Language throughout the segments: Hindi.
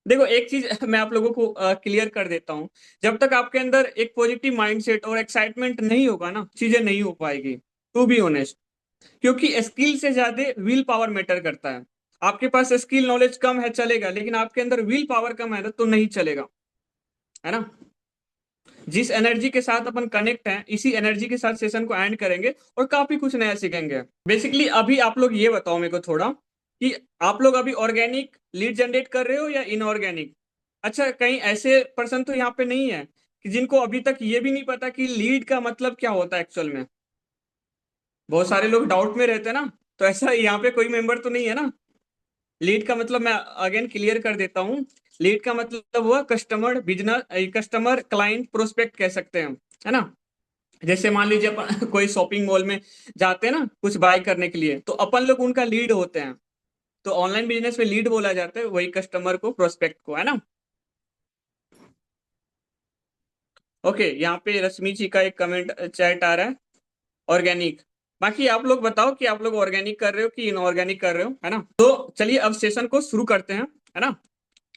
देखो एक चीज मैं आप लोगों को क्लियर कर देता हूँ। जब तक आपके अंदर एक पॉजिटिव माइंडसेट और एक्साइटमेंट नहीं होगा ना, चीजें नहीं हो पाएगी, टू बी ऑनेस्ट। क्योंकि स्किल से ज्यादा विल पावर मैटर करता है। आपके पास स्किल नॉलेज कम है चलेगा, लेकिन आपके अंदर विल पावर कम है तो नहीं चलेगा, है ना। जिस एनर्जी के साथ अपन कनेक्ट हैं, इसी एनर्जी के साथ सेशन को एंड करेंगे और काफी कुछ नया सीखेंगे। बेसिकली अभी आप लोग ये बताओ मेरे को थोड़ा कि आप लोग अभी ऑर्गेनिक लीड जनरेट कर रहे हो या इनऑर्गेनिक। अच्छा, कहीं ऐसे पर्सन तो यहाँ पे नहीं है कि जिनको अभी तक ये भी नहीं पता कि लीड का मतलब क्या होता है एक्चुअल में। बहुत सारे लोग डाउट में रहते हैं ना। तो ऐसा यहाँ पे कोई मेंबर तो नहीं है ना। लीड का मतलब मैं अगेन क्लियर कर देता हूँ। लीड का मतलब हुआ customer business, customer client prospect कह सकते हैं, है ना। जैसे मान लीजिए अपन कोई शॉपिंग मॉल में जाते हैं ना कुछ बाय करने के लिए, तो अपन लोग उनका लीड होते हैं। तो ऑनलाइन बिजनेस में लीड बोला जाता है वही कस्टमर को, प्रोस्पेक्ट को, है ना। ओके, यहाँ पे रश्मि जी का एक कमेंट चैट आ रहा है, ऑर्गेनिक। बाकी आप लोग बताओ कि आप लोग ऑर्गेनिक कर रहे हो कि इनऑर्गेनिक कर रहे हो, है ना। तो चलिए अब सेशन को शुरू करते हैं, है ना।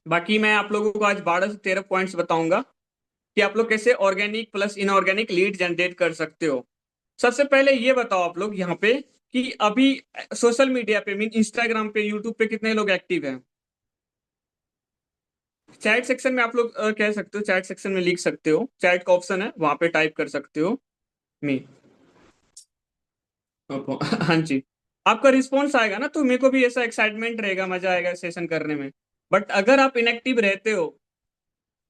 बाकी मैं आप लोगों को आज 12 से 13 पॉइंट्स बताऊंगा कि आप लोग कैसे organic plus inorganic lead generate कर सकते हो। सबसे पहले ये बताओ आप लोग यहाँ पे कि अभी सोशल मीडिया पे मीन इंस्टाग्राम पे, यूट्यूब पे कितने लोग एक्टिव हैं। चैट सेक्शन में आप लोग कह सकते हो, चैट सेक्शन में लिख सकते हो, चैट का ऑप्शन है वहां पे टाइप कर सकते हो मी। हाँ जी। आपका रिस्पॉन्स आएगा ना तो मेरे को भी ऐसा एक्साइटमेंट रहेगा, मजा आएगा सेशन करने में। बट अगर आप इनएक्टिव रहते हो,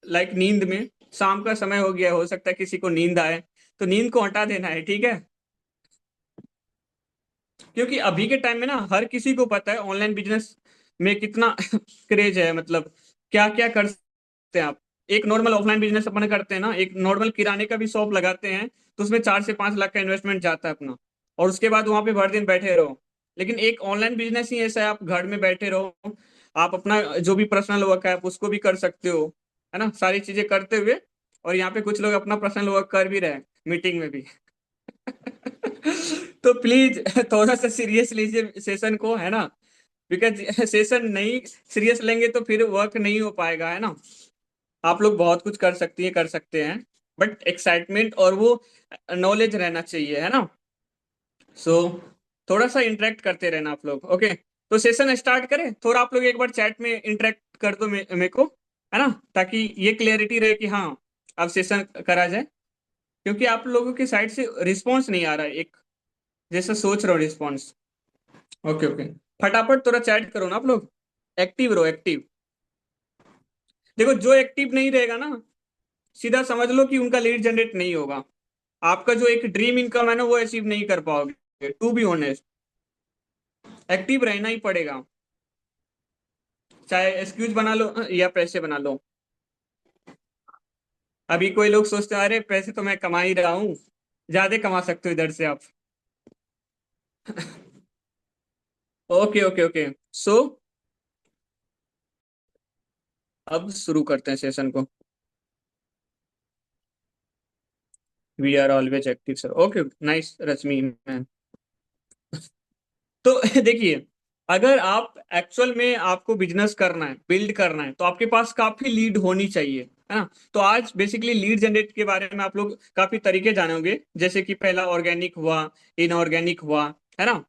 लाइक नींद में, शाम का समय हो गया, हो सकता है किसी को नींद आए, तो नींद को हटा देना है, ठीक है। क्योंकि अभी के टाइम में ना हर किसी को पता है ऑनलाइन बिजनेस में कितना क्रेज है, मतलब क्या क्या कर सकते हैं आप। एक नॉर्मल ऑफलाइन बिजनेस अपन करते हैं ना, एक नॉर्मल किराने का भी शॉप लगाते हैं, तो उसमें 4 से 5 लाख का इन्वेस्टमेंट जाता है अपना, और उसके बाद वहां पे भर दिन बैठे रहो। लेकिन एक ऑनलाइन बिजनेस ही ऐसा है, आप घर में बैठे रहो, आप अपना जो भी पर्सनल वर्क है आप उसको भी कर सकते हो, है ना, सारी चीजें करते हुए। और यहाँ पे कुछ लोग अपना पर्सनल वर्क कर भी रहे हैं मीटिंग में भी। तो प्लीज थोड़ा सा सीरियस लीजिए सेशन को, है ना। बिकॉज सेशन नहीं सीरियस लेंगे तो फिर वर्क नहीं हो पाएगा, है ना। आप लोग बहुत कुछ कर सकती है, कर सकते हैं, बट एक्साइटमेंट और वो नॉलेज रहना चाहिए, है ना। सो थोड़ा सा इंटरेक्ट करते रहना आप लोग, ओके। तो सेशन स्टार्ट करें, थोड़ा आप लोग एक बार चैट में इंटरेक्ट कर दो मेरे को, है ना, ताकि ये क्लियरिटी रहे कि हाँ अब सेशन करा जाए। क्योंकि आप लोगों की साइड से रिस्पॉन्स नहीं आ रहा है एक जैसा सोच रहा हूँ रिस्पॉन्स। ओके ओके, फटाफट थोड़ा चैट करो ना आप लोग, एक्टिव रहो एक्टिव। देखो जो एक्टिव नहीं रहेगा ना, सीधा समझ लो कि उनका लीड जनरेट नहीं होगा। आपका जो एक ड्रीम इनकम है ना वो अचीव नहीं कर पाओगे, टू बी ऑनेस्ट। एक्टिव रहना ही पड़ेगा, चाहे एक्सक्यूज बना लो या पैसे बना लो। अभी कोई लोग सोचते हैं अरे पैसे तो मैं कमा ही रहा हूँ, ज्यादा कमा सकते हो इधर से आप। Okay okay okay. सो अब शुरू करते हैं सेशन को। We are always active sir, okay nice Rashmi ma'am. तो देखिए, अगर आप एक्चुअल में आपको बिजनेस करना है, बिल्ड करना है, तो आपके पास काफी लीड होनी चाहिए, है ना। तो आज बेसिकली लीड जनरेट के बारे में आप लोग काफी तरीके जानेंगे, जैसे कि पहला ऑर्गेनिक हुआ, इनऑर्गेनिक हुआ, है ना।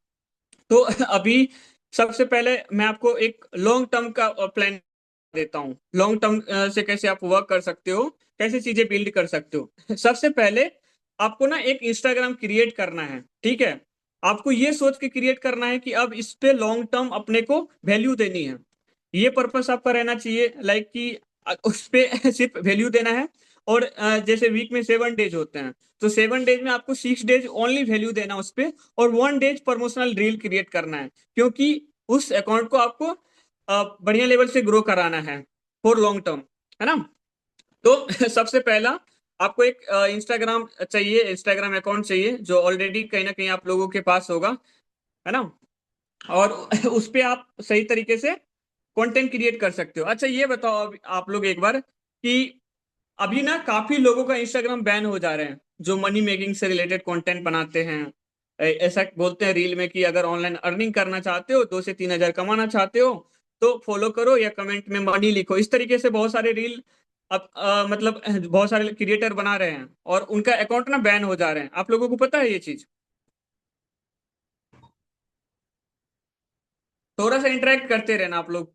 तो अभी सबसे पहले मैं आपको एक लॉन्ग टर्म का प्लान देता हूँ। लॉन्ग टर्म से कैसे आप वर्क कर सकते हो, कैसे चीजें बिल्ड कर सकते हो। सबसे पहले आपको ना एक इंस्टाग्राम क्रिएट करना है, ठीक है। आपको ये सोच के क्रिएट करना है कि अब इस पे लॉन्ग टर्म अपने को वैल्यू देनी है। ये पर्पस आपका रहना चाहिए, लाइक कि उस पे सिर्फ वैल्यू देना है। और जैसे वीक में 7 डेज होते हैं, तो 7 डेज में आपको 6 डेज ओनली वैल्यू देना उस पे, और 1 डेज प्रमोशनल रील क्रिएट करना है। क्योंकि उस अकाउंट को आपको बढ़िया लेवल से ग्रो कराना है फॉर लॉन्ग टर्म, है ना। तो सबसे पहला आपको एक इंस्टाग्राम चाहिए, इंस्टाग्राम अकाउंट चाहिए जो ऑलरेडी कहीं ना कहीं आप लोगों के पास होगा, है ना। और उस पे आप सही तरीके से कंटेंट क्रिएट कर सकते हो। अच्छा ये बताओ आप लोग एक बार कि अभी ना काफी लोगों का इंस्टाग्राम बैन हो जा रहे हैं जो मनी मेकिंग से रिलेटेड कंटेंट बनाते हैं। ऐसा बोलते हैं रील में कि अगर ऑनलाइन अर्निंग करना चाहते हो, 2 से 3 हजार कमाना चाहते हो, तो फॉलो करो या कमेंट में मनी लिखो। इस तरीके से बहुत सारे रील अब मतलब बहुत सारे क्रिएटर बना रहे हैं और उनका अकाउंट ना बैन हो जा रहे हैं। आप लोगों को पता है ये चीज? थोड़ा सा इंटरेक्ट करते रहना आप लोग।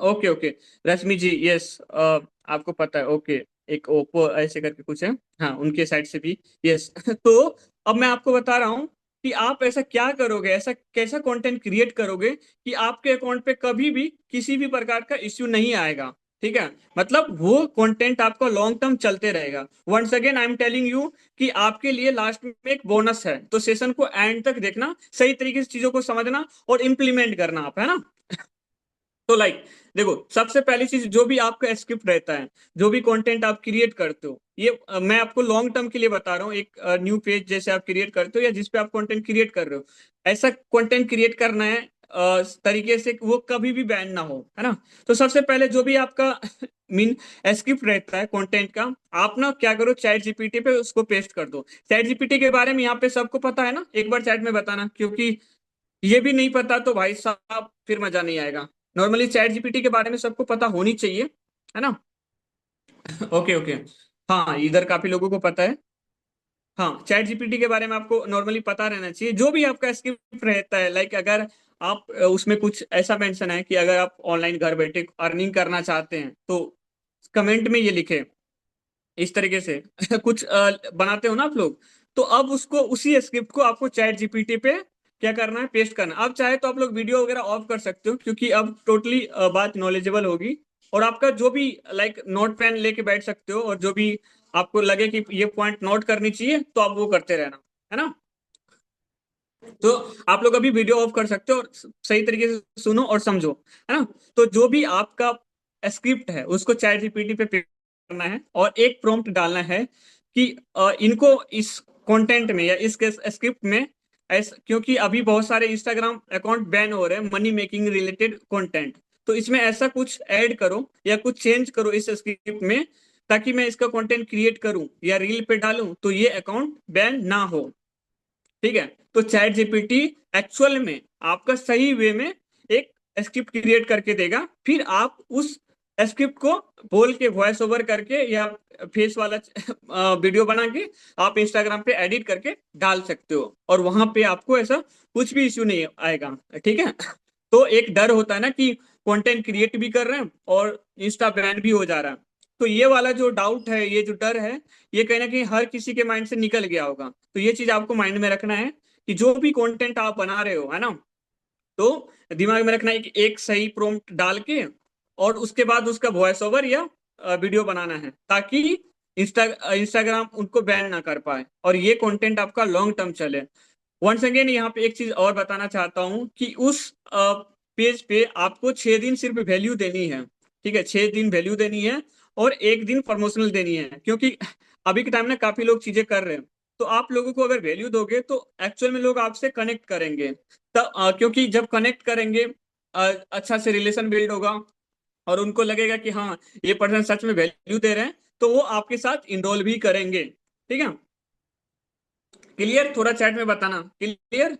Okay okay. Rashmi ji, yes, आपको पता है, ओके। एक ओप्पो ऐसे करके कुछ है, हाँ, उनके साइड से भी। यस। तो अब मैं आपको बता रहा हूँ कि आप ऐसा क्या करोगे, ऐसा कैसा कंटेंट क्रिएट करोगे कि आपके अकाउंट पे कभी भी किसी भी प्रकार का इश्यू नहीं आएगा। ठीक है, मतलब वो कंटेंट आपका लॉन्ग टर्म चलते रहेगा। Once again I am telling you कि आपके लिए लास्ट में एक बोनस है, तो सेशन को एंड तक देखना, सही तरीके से चीजों को समझना और इम्प्लीमेंट करना आप, है ना। तो देखो, सबसे पहली चीज, जो भी आपका स्क्रिप्ट रहता है, जो भी कंटेंट आप क्रिएट करते हो, ये मैं आपको लॉन्ग टर्म के लिए बता रहा हूँ। एक न्यू पेज जैसे आप क्रिएट करते हो या जिस पे आप कंटेंट क्रिएट कर रहे हो, ऐसा कंटेंट क्रिएट करना है तरीके से कि वो कभी भी बैन ना हो, है ना। तो सबसे पहले जो भी आपका मीन स्क्रिप्ट रहता है कंटेंट का, आप ना क्या करो, चैट जीपीटी पे उसको पेस्ट कर दो। चैट जीपीटी के बारे में यहाँ पे सबको पता है ना, एक बार चैट में बताना, क्योंकि ये भी नहीं पता तो भाई साहब फिर मजा नहीं आएगा। नॉर्मली चैट जीपीटी के बारे में सबको पता होनी चाहिए, है ना। Okay okay. हाँ, इधर काफी लोगों को पता है। हाँ, चैट जीपीटी के बारे में आपको नॉर्मली पता रहना चाहिए। जो भी आपका स्क्रिप्ट रहता है, अगर आप उसमें कुछ ऐसा मेंशन है कि अगर आप ऑनलाइन घर बैठे अर्निंग करना चाहते हैं, तो कमेंट में ये लिखे, इस तरीके से कुछ बनाते हो ना आप लोग। तो अब उसको, उसी स्क्रिप्ट को आपको चैट जीपीटी पे क्या करना है, पेस्ट करना है। अब चाहे तो आप लोग वीडियो वगैरह ऑफ कर सकते हो, क्योंकि अब टोटली बात नॉलेजेबल होगी। और आपका जो भी नोट पेन लेके बैठ सकते हो, और जो भी आपको लगे कि ये पॉइंट नोट करनी चाहिए, तो आप वो करते रहना, है ना। तो आप लोग अभी वीडियो ऑफ कर सकते हो और सही तरीके से सुनो और समझो, है ना। तो जो भी आपका स्क्रिप्ट है, उसको चैट जीपीटी पे करना है और एक प्रॉम्प्ट डालना है कि इनको इस कंटेंट में या इस स्क्रिप्ट में क्योंकि अभी बहुत सारे इंस्टाग्राम अकाउंट बैन हो रहे हैं मनी मेकिंग रिलेटेड कंटेंट, तो इसमें ऐसा कुछ ऐड करो या कुछ चेंज करो इस स्क्रिप्ट में, ताकि मैं इसका कंटेंट क्रिएट करूं या रील पे डालूं तो ये अकाउंट बैन ना हो। ठीक है। तो चैट जीपीटी एक्चुअल में आपका सही वे में एक स्क्रिप्ट क्रिएट करके देगा, फिर आप उस स्क्रिप्ट को बोल के वॉइस ओवर करके या फेस वाला वीडियो बना के आप इंस्टाग्राम पे एडिट करके डाल सकते हो, और वहां पे आपको ऐसा कुछ भी इश्यू नहीं आएगा। ठीक है। तो एक डर होता है ना कि कंटेंट क्रिएट भी कर रहे हैं और इंस्टा बैन भी हो जा रहा है, तो ये वाला जो डाउट है, ये जो डर है, ये कहीं ना कहीं हर किसी के माइंड से निकल गया होगा। तो ये चीज आपको माइंड में रखना है कि जो भी कंटेंट आप बना रहे हो, है ना, तो दिमाग में रखना है कि एक सही प्रॉम्प्ट डाल के और उसके बाद उसका वॉइस ओवर या वीडियो बनाना है, ताकि इंस्टाग्राम उनको बैन ना कर पाए और ये कंटेंट आपका लॉन्ग टर्म चले। वंस अगेन यहाँ पे एक चीज और बताना चाहता हूँ कि उस पेज पे आपको 6 दिन सिर्फ वैल्यू देनी है। ठीक है, 6 दिन वैल्यू देनी है और एक दिन प्रमोशनल देनी है, क्योंकि अभी के टाइम में काफी लोग चीजें कर रहे हैं। तो आप लोगों को अगर वैल्यू दोगे तो एक्चुअल में लोग आपसे कनेक्ट करेंगे। तब क्योंकि जब कनेक्ट करेंगे, अच्छा से रिलेशन बिल्ड होगा और उनको लगेगा कि हाँ, ये पर्सन सच में वैल्यू दे रहे हैं, तो वो आपके साथ इनरोल भी करेंगे। ठीक है, क्लियर? थोड़ा चैट में बताना क्लियर।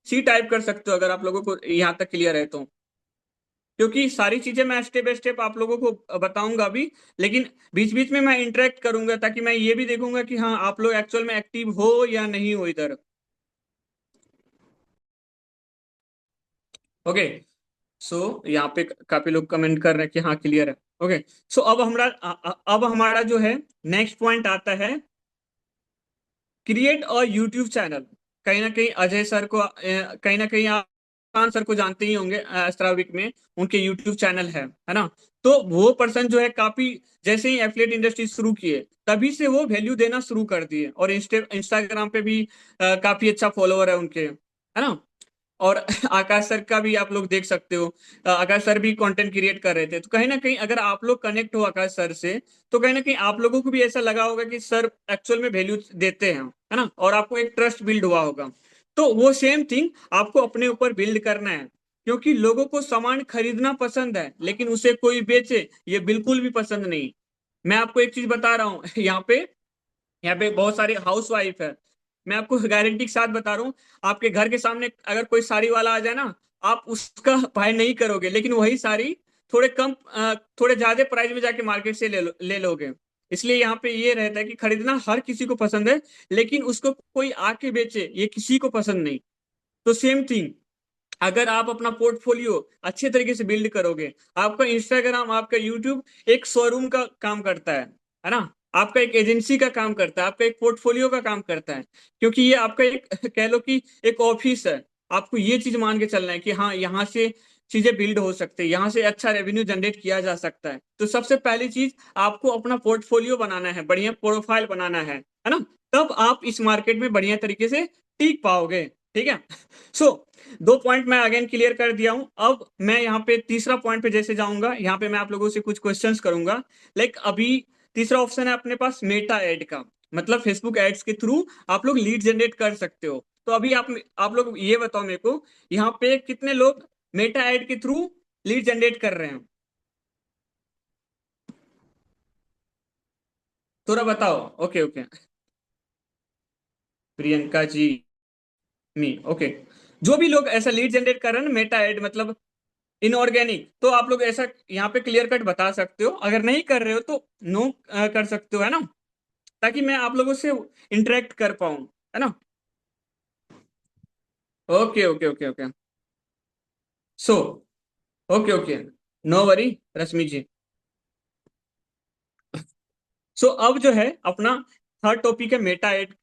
सी टाइप कर सकते हो अगर आप लोगों को यहाँ तक क्लियर है तो, क्योंकि सारी चीजें मैं स्टेप बाय स्टेप आप लोगों को बताऊंगा अभी, लेकिन बीच बीच में मैं इंटरेक्ट करूंगा, ताकि मैं ये भी देखूंगा कि हाँ, आप लोग एक्चुअल में एक्टिव हो या नहीं हो इधर। ओके। सो यहाँ पे काफी लोग कमेंट कर रहे हैं कि हाँ, क्लियर है। ओके। सो अब हमारा जो है नेक्स्ट पॉइंट आता है, क्रिएट और यूट्यूब चैनल। कहीं ना कहीं अजय सर को कहीं ना कहीं आप खान सर को जानते ही होंगे, एस्ट्राविक में उनके यूट्यूब चैनल है ना। तो वो पर्सन जो है काफी, जैसे ही एफिलिएट इंडस्ट्री शुरू किए, तभी से वो वैल्यू देना शुरू कर दिए, और इंस्टाग्राम पे भी काफी अच्छा फॉलोअर है उनके, है ना। और आकाश सर का भी आप लोग देख सकते हो, आकाश सर भी कंटेंट क्रिएट कर रहे थे। तो कहीं ना कहीं अगर आप लोग कनेक्ट हो आकाश सर से, तो कहीं ना कहीं आप लोगों को भी ऐसा लगा होगा कि सर एक्चुअल में वैल्यू देते हैं, है ना, और आपको एक ट्रस्ट बिल्ड हुआ होगा। तो वो सेम थिंग आपको अपने ऊपर बिल्ड करना है, क्योंकि लोगों को सामान खरीदना पसंद है, लेकिन उसे कोई बेचे ये बिल्कुल भी पसंद नहीं। मैं आपको एक चीज बता रहा हूँ यहाँ पे बहुत सारी हाउस वाइफ है। मैं आपको गारंटी के साथ बता रहा हूँ, आपके घर के सामने अगर कोई साड़ी वाला आ जाए ना, आप उसका बाय नहीं करोगे, लेकिन वही साड़ी थोड़े कम थोड़े ज्यादा प्राइस में जाके मार्केट से ले लोगे। इसलिए यहाँ पे ये रहता है कि खरीदना हर किसी को पसंद है, लेकिन उसको कोई आके बेचे ये किसी को पसंद नहीं। तो सेम थिंग, अगर आप अपना पोर्टफोलियो अच्छे तरीके से बिल्ड करोगे, आपका इंस्टाग्राम, आपका यूट्यूब एक शोरूम का काम करता है ना, आपका एक एजेंसी का काम करता है, आपका एक पोर्टफोलियो का काम करता है, क्योंकि ये आपका एक कह लो कि एक ऑफिस है। आपको ये चीज मान के चलना है कि हाँ, यहाँ से चीजें बिल्ड हो सकती है, यहाँ से अच्छा रेवेन्यू जनरेट किया जा सकता है। तो सबसे पहली चीज, आपको अपना पोर्टफोलियो बनाना है, बढ़िया प्रोफाइल बनाना है ना। तब आप इस मार्केट में बढ़िया तरीके से टिक पाओगे। ठीक है। सो दो पॉइंट मैं अगेन क्लियर कर दिया हूं। अब मैं यहाँ पे तीसरा पॉइंट पे जैसे जाऊंगा, यहाँ पे मैं आप लोगों से कुछ क्वेश्चंस करूंगा। लाइक अभी तीसरा ऑप्शन है अपने पास मेटा एड का, मतलब फेसबुक एड्स के थ्रू आप लोग लीड जनरेट कर सकते हो। तो अभी आप लोग ये बताओ मेरे को, यहाँ पे कितने लोग मेटा एड के थ्रू लीड जनरेट कर रहे हैं? थोड़ा बताओ। Okay okay. Priyanka ji, me, okay. जो भी लोग ऐसा लीड जनरेट कर रहे हैं ना मेटा एड मतलब इनऑर्गेनिक, तो आप लोग ऐसा यहाँ पे क्लियर कट बता सकते हो। अगर नहीं कर रहे हो तो नो कर सकते हो, है ना, ताकि मैं आप लोगों से इंटरेक्ट कर पाऊं, है ना। Okay okay okay okay. So okay okay, no worry Rashmi ji. So अब जो है अपना थर्ड टॉपिक है मेटा एड।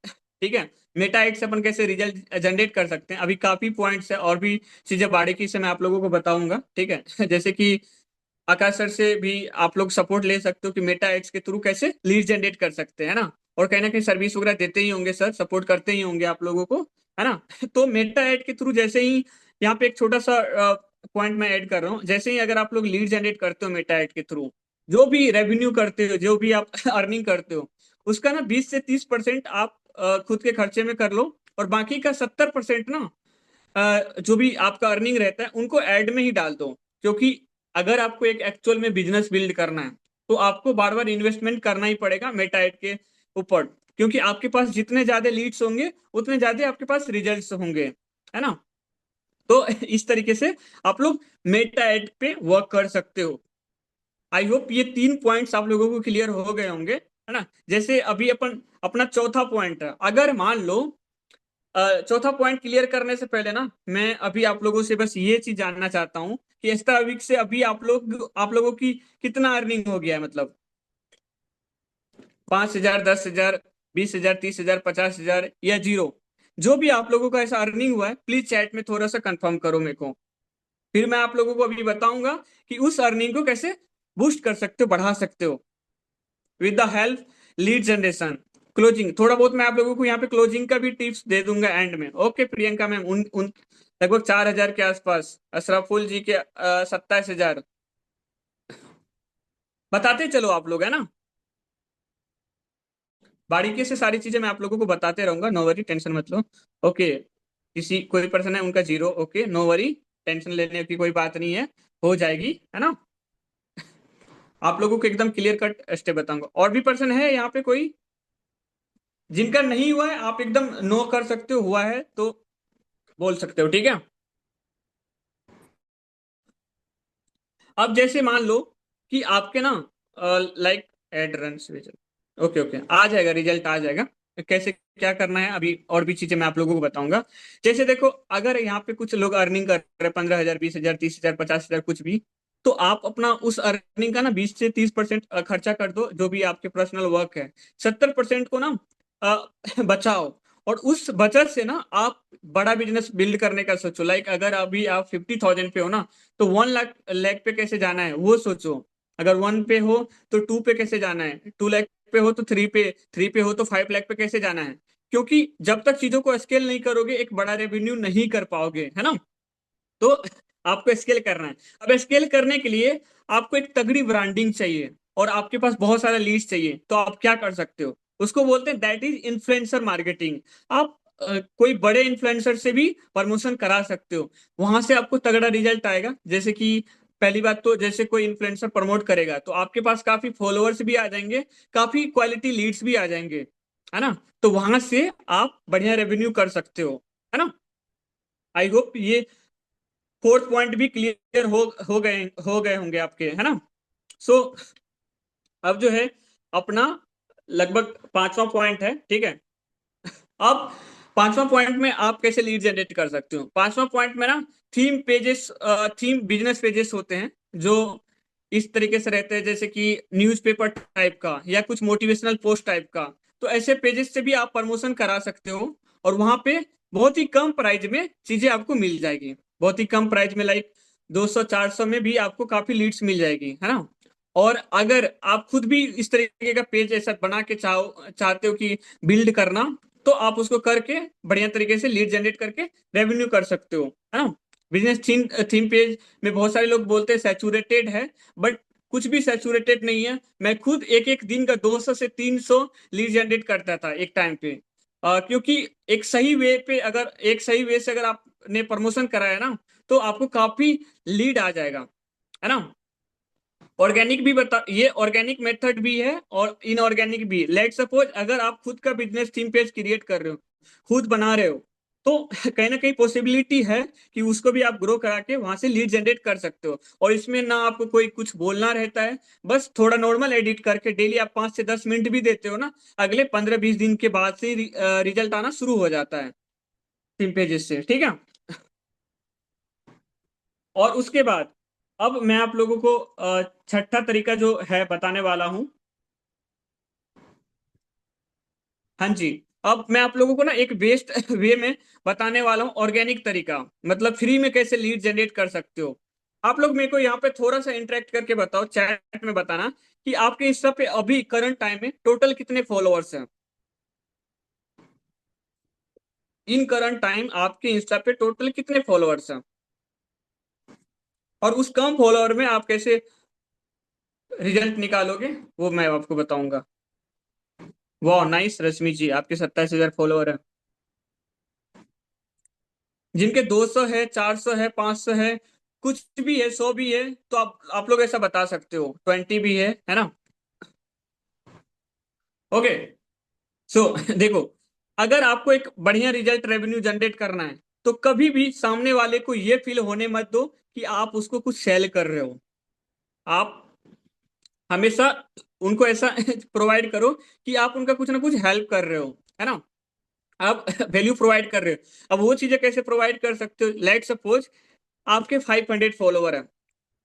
ठीक है। मेटा एड से अपन कैसे रिजल्ट जनरेट कर सकते हैं, अभी काफी पॉइंट्स है और भी चीजें बारीकी से मैं आप लोगों को बताऊंगा। ठीक है। जैसे कि आकाश सर से भी आप लोग सपोर्ट ले सकते हो कि मेटा एड्स के थ्रू कैसे लीड जनरेट कर सकते हैं ना। और कहीं ना कहीं सर्विस वगैरह देते ही होंगे सर, सपोर्ट करते ही होंगे आप लोगों को, है ना। तो मेटा एड के थ्रू जैसे ही, यहाँ पे एक छोटा सा पॉइंट मैं ऐड कर रहा हूँ, जैसे ही अगर आप लोग लीड जनरेट करते हो मेटा एड के थ्रू, जो भी रेवेन्यू करते हो, जो भी आप अर्निंग करते हो, उसका ना 20 से 30% आप खुद के खर्चे में कर लो, और बाकी का 70% ना जो भी आपका अर्निंग रहता है उनको ऐड में ही डाल दो। क्योंकि अगर आपको एक एक्चुअल में बिजनेस बिल्ड करना है, तो आपको बार बार इन्वेस्टमेंट करना ही पड़ेगा मेटा एड के ऊपर, क्योंकि आपके पास जितने ज्यादा लीड्स होंगे उतने ज्यादा आपके पास रिजल्ट्स होंगे, है ना। तो इस तरीके से आप लोग मेटा एड पे वर्क कर सकते हो। आई होप ये तीन पॉइंट्स आप लोगों को क्लियर हो गए होंगे, है ना। जैसे अभी अपन अपना चौथा पॉइंट है, अगर मान लो चौथा पॉइंट क्लियर करने से पहले ना, मैं अभी आप लोगों से बस ये चीज जानना चाहता हूँ कि एक्स्ट्रा वीक से अभी आप लोगों की कितना अर्निंग हो गया है, मतलब 5,000, 10,000, 20,000, 30,000, 50,000 या जीरो। जो भी आप लोगों का ऐसा अर्निंग हुआ है, प्लीज चैट में थोड़ा सा कंफर्म करो मेरे को। फिर मैं आप लोगों को अभी बताऊंगा कि उस अर्निंग को कैसे बूस्ट कर सकते हो, बढ़ा सकते हो with the help lead generation. Closing थोड़ा बहुत मैं आप लोगों को यहाँ पे क्लोजिंग का भी टिप्स दे दूंगा एंड में। ओके प्रियंका मैम, उन उन लगभग 4,000 के आसपास, अशरफुल जी के 27,000, बताते चलो आप लोग, है ना। बारीकी से सारी चीजें मैं आप लोगों को बताते रहूंगा, नो वरी, टेंशन मत लो। ओके, किसी कोई पर्सन है उनका zero, okay no worry, tension लेने की कोई बात नहीं है, हो जाएगी, है ना। आप लोगों को एकदम क्लियर कट स्टेप बताऊंगा। और भी पर्सन है यहाँ पे कोई जिनका नहीं हुआ है, आप एकदम नो कर सकते हो, हुआ है तो बोल सकते हो, ठीक है। अब जैसे मान लो कि आपके ना like ad run, okay okay, आ जाएगा रिजल्ट, आ जाएगा। कैसे क्या करना है अभी और भी चीजें मैं आप लोगों को बताऊंगा। जैसे देखो, अगर यहाँ पे कुछ लोग अर्निंग कर रहे हैं 15,000, 20,000, 30,000, 50,000 कुछ भी, तो आप अपना उस अर्निंग का ना 20 से 30% खर्चा कर दो, जो भी आपके पर्सनल वर्क है। 70% को ना बचाओ, और उस बचत से ना आप बड़ा बिजनेस बिल्ड करने का सोचो। लाइक अगर अभी आप 50,000 पे हो ना, तो 1 लाख पे कैसे जाना है वो सोचो। अगर 1 पे हो तो 2 पे कैसे जाना है, 2 लाख पे हो तो 3 पे, 3 पे हो तो 5 लाख पे कैसे जाना है। क्योंकि जब तक चीजों को स्केल नहीं करोगे, एक बड़ा रेवेन्यू नहीं कर पाओगे, है ना। तो आपको स्केल करना है। अब स्केल करने के लिए आपको एक तगड़ी ब्रांडिंग चाहिए, और आपके पास बहुत सारा लीड्स चाहिए। तो आप क्या कर सकते हो, उसको बोलते हैं दैट इज इन्फ्लुएंसर मार्केटिंग। आप कोई बड़े इन्फ्लुएंसर से भी प्रमोशन करा सकते हो, वहां से आपको तगड़ा रिजल्ट आएगा। जैसे कि पहली बात तो, जैसे कोई इन्फ्लुएंसर प्रमोट करेगा तो आपके पास काफी फॉलोअर्स भी आ जाएंगे, काफी क्वालिटी लीड्स भी आ जाएंगे, है ना। तो वहां से आप बढ़िया रेवेन्यू कर सकते हो, है ना। आई होप ये फोर्थ पॉइंट भी क्लियर हो गए होंगे आपके, है ना। सो अब जो है अपना लगभग पांचवा पॉइंट है, ठीक है। अब पांचवा पॉइंट में आप कैसे लीड जनरेट कर सकते हो। पांचवा पॉइंट में ना theme pages, theme business pages होते हैं जो इस तरीके से रहते हैं, जैसे कि न्यूज़पेपर टाइप का या कुछ मोटिवेशनल पोस्ट टाइप का। तो ऐसे पेजेस से भी आप प्रमोशन करा सकते हो, और वहां पे बहुत ही कम प्राइस में चीजें आपको मिल जाएगी। बहुत ही कम प्राइस में, लाइक 200-400 में भी आपको काफी लीड्स मिल जाएगी, है ना। और अगर आप खुद भी इस तरीके का पेज ऐसा बना के चाहते हो कि बिल्ड करना, तो आप उसको करके बढ़िया तरीके से लीड जनरेट करके रेवेन्यू कर सकते हो, है ना। बिजनेस थीम थीम पेज में बहुत सारे लोग बोलते हैं सैचुरेटेड है, बट कुछ भी सैचुरेटेड नहीं है। मैं खुद एक एक दिन का 200 से 300 लीड जनरेट करता था एक टाइम पे। क्योंकि एक सही वे पे, अगर एक सही वे से अगर आपने प्रमोशन कराया ना, तो आपको काफी लीड आ जाएगा, है ना। ऑर्गेनिक भी बता, ये ऑर्गेनिक मेथड भी है और इनऑर्गेनिक भी। लेट सपोज अगर आप खुद का बिजनेस थीम पेज क्रिएट कर रहे हो, खुद बना रहे हो, तो कहीं ना कहीं पॉसिबिलिटी है कि उसको भी आप ग्रो करा के वहां से लीड जनरेट कर सकते हो। और इसमें ना आपको कोई कुछ बोलना रहता है, बस थोड़ा नॉर्मल एडिट करके डेली आप 5 से 10 मिनट भी देते हो ना, अगले 15-20 दिन के बाद से रिजल्ट आना शुरू हो जाता है थीम पेजेस से, ठीक है। और उसके बाद अब मैं आप लोगों को छठा तरीका जो है बताने वाला हूं। हाँ जी। अब मैं आप लोगों को ना एक बेस्ट वे में बताने वाला हूँ, ऑर्गेनिक तरीका, मतलब फ्री में कैसे लीड जनरेट कर सकते हो। आप लोग मेरे को यहाँ पे थोड़ा सा इंटरेक्ट करके बताओ, चैट में बताना कि आपके इंस्टा पे अभी करंट टाइम में टोटल कितने फॉलोअर्स हैं। इन करंट टाइम आपके इंस्टा पे टोटल कितने फॉलोअर्स हैं, और उस कम फॉलोअर में आप कैसे रिजल्ट निकालोगे, वो मैं आपको बताऊंगा। वाह नाइस रश्मि जी, आपके 27,000 फॉलोअर हैं। जिनके 200 है, 400 है, 500 है, कुछ भी है, 100 भी है, तो आप लोग ऐसा बता सकते हो, 20 भी है ना। ओके। सो देखो, अगर आपको एक बढ़िया रिजल्ट रेवेन्यू जनरेट करना है, तो कभी भी सामने वाले को ये फील होने मत दो कि आप उसको कुछ सेल कर रहे हो। आप हमेशा उनको ऐसा प्रोवाइड करो कि आप उनका कुछ ना कुछ हेल्प कर रहे हो, है ना। आप वैल्यू प्रोवाइड कर रहे हो। अब वो चीजें कैसे प्रोवाइड कर सकते हो, लेट सपोज आपके 500 फॉलोवर है,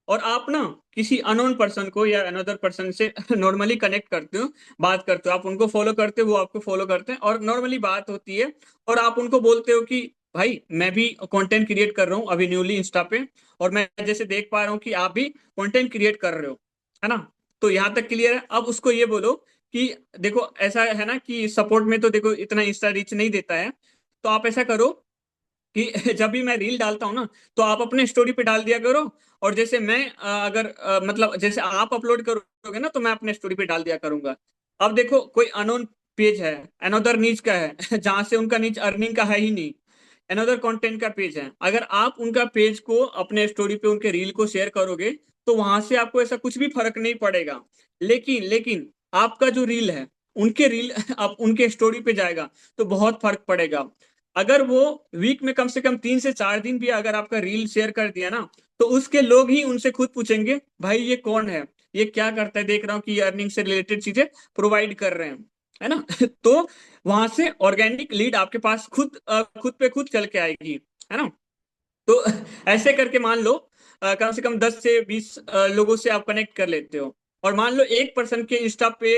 और आप ना किसी अनोन पर्सन को या अनदर पर्सन से नॉर्मली कनेक्ट करते हो, बात करते हो, आप उनको फॉलो करते हो, वो आपको फॉलो करते हैं, और नॉर्मली बात होती है। और आप उनको बोलते हो कि भाई मैं भी कंटेंट क्रिएट कर रहा हूँ अभी न्यूली इंस्टा पे, और मैं जैसे देख पा रहा हूँ कि आप भी कंटेंट क्रिएट कर रहे हो, है ना। तो यहाँ तक क्लियर है। अब उसको ये बोलो कि देखो ऐसा है ना कि सपोर्ट में तो देखो इतना इंस्टा रीच नहीं देता है, तो आप ऐसा करो कि जब भी मैं रील डालता हूँ ना, तो आप अपने स्टोरी पे डाल दिया करो। और जैसे मैं अगर मतलब जैसे आप अपलोड करोगे ना, तो मैं अपने स्टोरी पे डाल दिया करूंगा। अब देखो कोई अनोन पेज है, अनदर नीच का है जहां से उनका नीच अर्निंग का है ही नहीं, अनदर कंटेंट का पेज है, अगर आप उनका पेज को अपने स्टोरी पे उनके रील को शेयर करोगे, तो वहां से आपको ऐसा कुछ भी फर्क नहीं पड़ेगा। लेकिन आपका जो रील है, उनके रील आप उनके स्टोरी पे जाएगा, तो बहुत फर्क पड़ेगा। अगर वो वीक में कम से कम 3 से 4 दिन भी अगर आपका रील शेयर कर दिया ना, तो उसके लोग ही उनसे खुद पूछेंगे भाई ये कौन है, ये क्या करता है, देख रहा हूँ कि ये अर्निंग से रिलेटेड चीजें प्रोवाइड कर रहे हैं, है ना। तो वहां से ऑर्गेनिक लीड आपके पास खुद पे खुद चल के आएगी, है ना। तो ऐसे करके मान लो कम से कम 10 से 20 लोगों से आप कनेक्ट कर लेते हो, और मान लो एक पर्सन के इंस्टा पे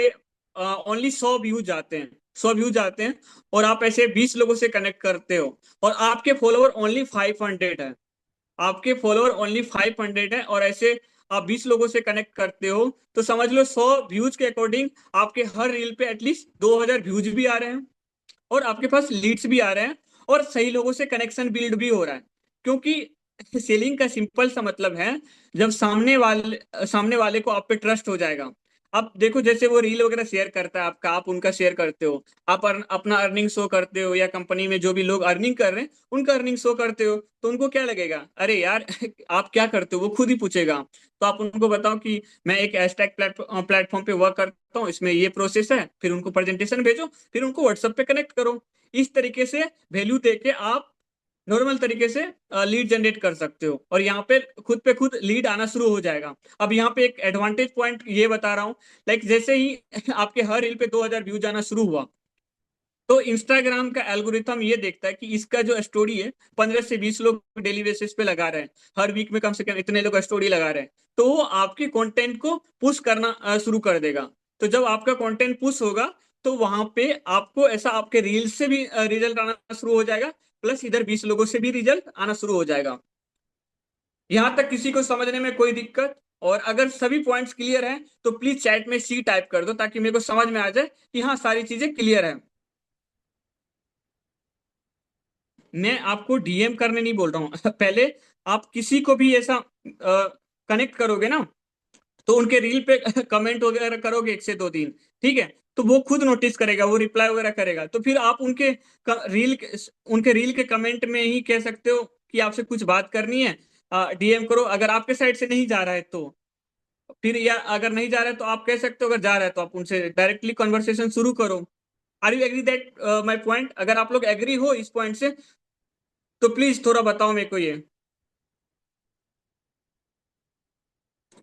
ओनली 100 व्यूज आते हैं, 100 व्यूज आते हैं, और आप ऐसे 20 लोगों से कनेक्ट करते हो, और आपके फॉलोअर ओनली 500 है, आपके फॉलोअर ओनली 500 है, और ऐसे आप 20 लोगों से कनेक्ट करते हो, तो समझ लो 100 व्यूज के अकॉर्डिंग आपके हर रील पे एटलीस्ट 2000 व्यूज भी आ रहे हैं, और आपके पास लीड्स भी आ रहे हैं, और सही लोगों से कनेक्शन बिल्ड भी हो रहा है। क्योंकि सेलिंग का सिंपल सा मतलब है, जब सामने वाले को आप पे ट्रस्ट हो जाएगा। अब देखो जैसे वो रील वगैरह शेयर करता है आपका, आप उनका शेयर करते हो, आप अपना अर्निंग शो करते हो, या कंपनी में जो भी लोग अर्निंग कर रहे हैं उनका अर्निंग शो करते हो, तो उनको क्या लगेगा, अरे यार आप क्या करते हो, वो खुद ही पूछेगा। तो आप उनको बताओ कि मैं एक हैशटैग प्लेटफॉर्म पे वर्क करता हूँ, इसमें ये प्रोसेस है, फिर उनको प्रेजेंटेशन भेजो, फिर उनको व्हाट्सएप पे कनेक्ट करो। इस तरीके से वैल्यू देके आप नॉर्मल तरीके से लीड जनरेट कर सकते हो, और यहाँ पे खुद लीड आना शुरू हो जाएगा। अब यहाँ पे एक एडवांटेज पॉइंट ये बता रहा हूँ, लाइक जैसे ही आपके हर रील पे 2000 व्यूज आना शुरू हुआ, तो इंस्टाग्राम का एल्गोरिथम ये देखता है कि इसका जो स्टोरी है 15 से 20 लोग डेली बेसिस पे लगा रहे हैं, हर वीक में कम से कम इतने लोग स्टोरी लगा रहे हैं, तो वो आपके कंटेंट को पुश करना शुरू कर देगा। तो जब आपका कंटेंट पुश होगा, तो वहां पे आपको ऐसा आपके रील से भी रिजल्ट आना शुरू हो जाएगा, प्लस इधर 20 लोगों से भी रिजल्ट आना शुरू हो जाएगा। यहां तक किसी को समझने में कोई दिक्कत? और अगर सभी पॉइंट्स क्लियर हैं तो प्लीज चैट में सी टाइप कर दो, ताकि मेरे को समझ में आ जाए कि हाँ सारी चीजें क्लियर है। मैं आपको डीएम करने नहीं बोल रहा हूँ पहले आप किसी को भी ऐसा कनेक्ट करोगे ना, तो उनके रील पे कमेंट वगैरह करोगे 1 से 2 3, ठीक है, तो वो खुद नोटिस करेगा, वो रिप्लाई वगैरह करेगा, तो फिर आप रील उनके रील के कमेंट में ही कह सकते हो कि आपसे कुछ बात करनी है, डीएम करो, अगर आपके साइड से नहीं जा रहा है तो। फिर या अगर नहीं जा रहा है तो आप कह सकते हो, अगर जा रहा है तो आप उनसे डायरेक्टली कन्वर्सेशन शुरू करो। Are you agree that my point? अगर आप लोग एग्री हो इस पॉइंट से तो प्लीज थोड़ा बताओ मेरे को ये।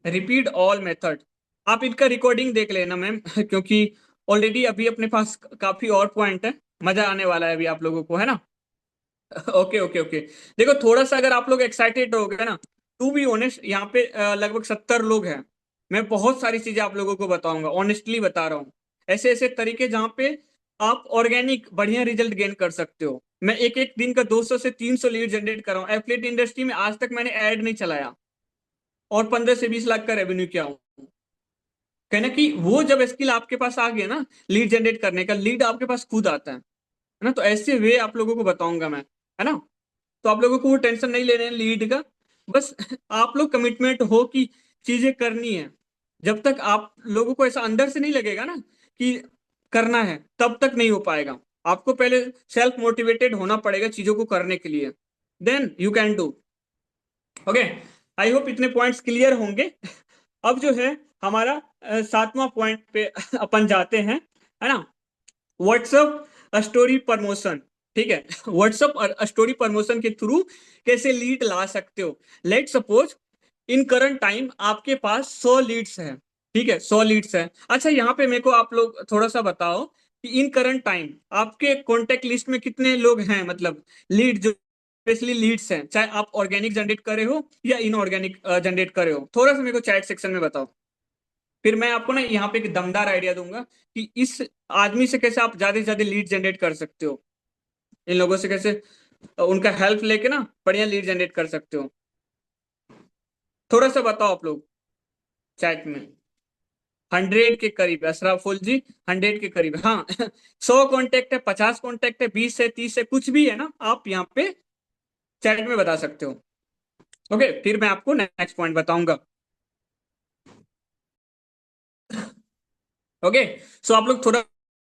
रिपीट ऑल मेथड, आप इनका रिकॉर्डिंग देख लेना मैम क्योंकि ऑलरेडी अभी अपने पास काफी और पॉइंट है, मजा आने वाला है अभी आप लोगों को, है ना? Okay okay okay. देखो थोड़ा सा अगर आप लोग एक्साइटेड हो गए ना, टू बी ऑनेस्ट यहाँ पे लगभग 70 लोग हैं। मैं बहुत सारी चीजें आप लोगों को बताऊंगा, ऑनेस्टली बता रहा हूँ, ऐसे ऐसे तरीके जहाँ पे आप ऑर्गेनिक बढ़िया रिजल्ट गेन कर सकते हो। मैं एक एक दिन का 200 से 300 लीड जनरेट कर रहा हूँ। एफिलिएट इंडस्ट्री में आज तक मैंने ऐड नहीं चलाया, और 15 से 20 लाख का रेवेन्यू किया हूँ। कहना कि वो जब स्किल आपके पास आ गया ना, लीड जनरेट करने का, लीड आपके पास खुद आता है ना, तो ऐसे वे आप लोगों को बताऊंगा मैं, है ना? तो आप लोगों को वो टेंशन नहीं लेने लीड का, बस आप लोग कमिटमेंट हो कि चीजें करनी है। जब तक आप लोगों को ऐसा अंदर से नहीं लगेगा ना कि करना है, तब तक नहीं हो पाएगा। आपको पहले सेल्फ मोटिवेटेड होना पड़ेगा चीजों को करने के लिए, then you can do. Okay, I hope इतने पॉइंट्स क्लियर होंगे। अब जो है हमारा 7वां पॉइंट पे अपन जाते हैं, है ना? WhatsApp story promotion. ठीक है व्हाट्सएप स्टोरी प्रमोशन के थ्रू कैसे लीड ला सकते हो। Let suppose in current time आपके पास 100 लीड्स हैं, ठीक है, 100 लीड्स हैं। अच्छा यहाँ पे मेरे को आप लोग थोड़ा सा बताओ कि इन करंट टाइम आपके कॉन्टेक्ट लिस्ट में कितने लोग हैं, मतलब लीड जो स्पेशली लीड्स हैं, चाहे आप ऑर्गेनिक जनरेट करे हो या इनऑर्गेनिक जनरेट करे हो, थोड़ा सा मेरे को चैट सेक्शन में बताओ। फिर मैं आपको ना यहाँ पे एक दमदार आइडिया दूंगा कि इस आदमी से कैसे आप ज्यादा से ज्यादा लीड जनरेट कर सकते हो, इन लोगों से कैसे उनका हेल्प लेके ना बढ़िया लीड जनरेट कर सकते हो। थोड़ा सा बताओ आप लोग चैट में। 100 के करीब अशराफुल जी, 100 के करीब, हाँ 100 कॉन्टेक्ट है, 50 कॉन्टेक्ट है, 20 से 30 है, कुछ भी है ना, आप यहाँ पे चैट में बता सकते हो। ओके, फिर मैं आपको नेक्स्ट पॉइंट बताऊंगा। ओके, सो आप लोग थोड़ा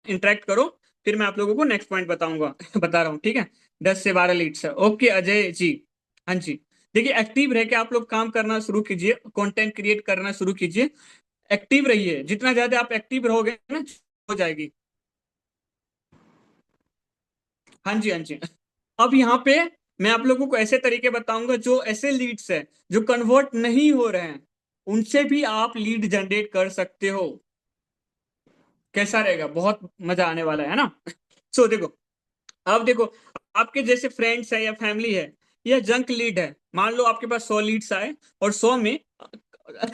इंटरेक्ट करो, फिर मैं आप लोगों को नेक्स्ट पॉइंट बताऊंगा बता रहा हूँ, ठीक है? 10 से 12 लीड्स है, ओके अजय जी। हाँ जी, देखिए एक्टिव रह के आप लोग काम करना शुरू कीजिए, कंटेंट क्रिएट करना शुरू कीजिए, एक्टिव रहिए, जितना ज्यादा आप एक्टिव रहोगे ना हो जाएगी। हाँ जी हाँ जी। अब यहाँ पे मैं आप लोगों को ऐसे तरीके बताऊंगा, जो ऐसे लीड्स है जो कन्वर्ट नहीं हो रहे हैं, उनसे भी आप लीड जनरेट कर सकते हो। कैसा रहेगा? बहुत मजा आने वाला है ना? सो देखो, अब देखो, आपके जैसे फ्रेंड्स है या फैमिली है या जंक लीड है, मान लो आपके पास 100 लीड्स आए और 100 में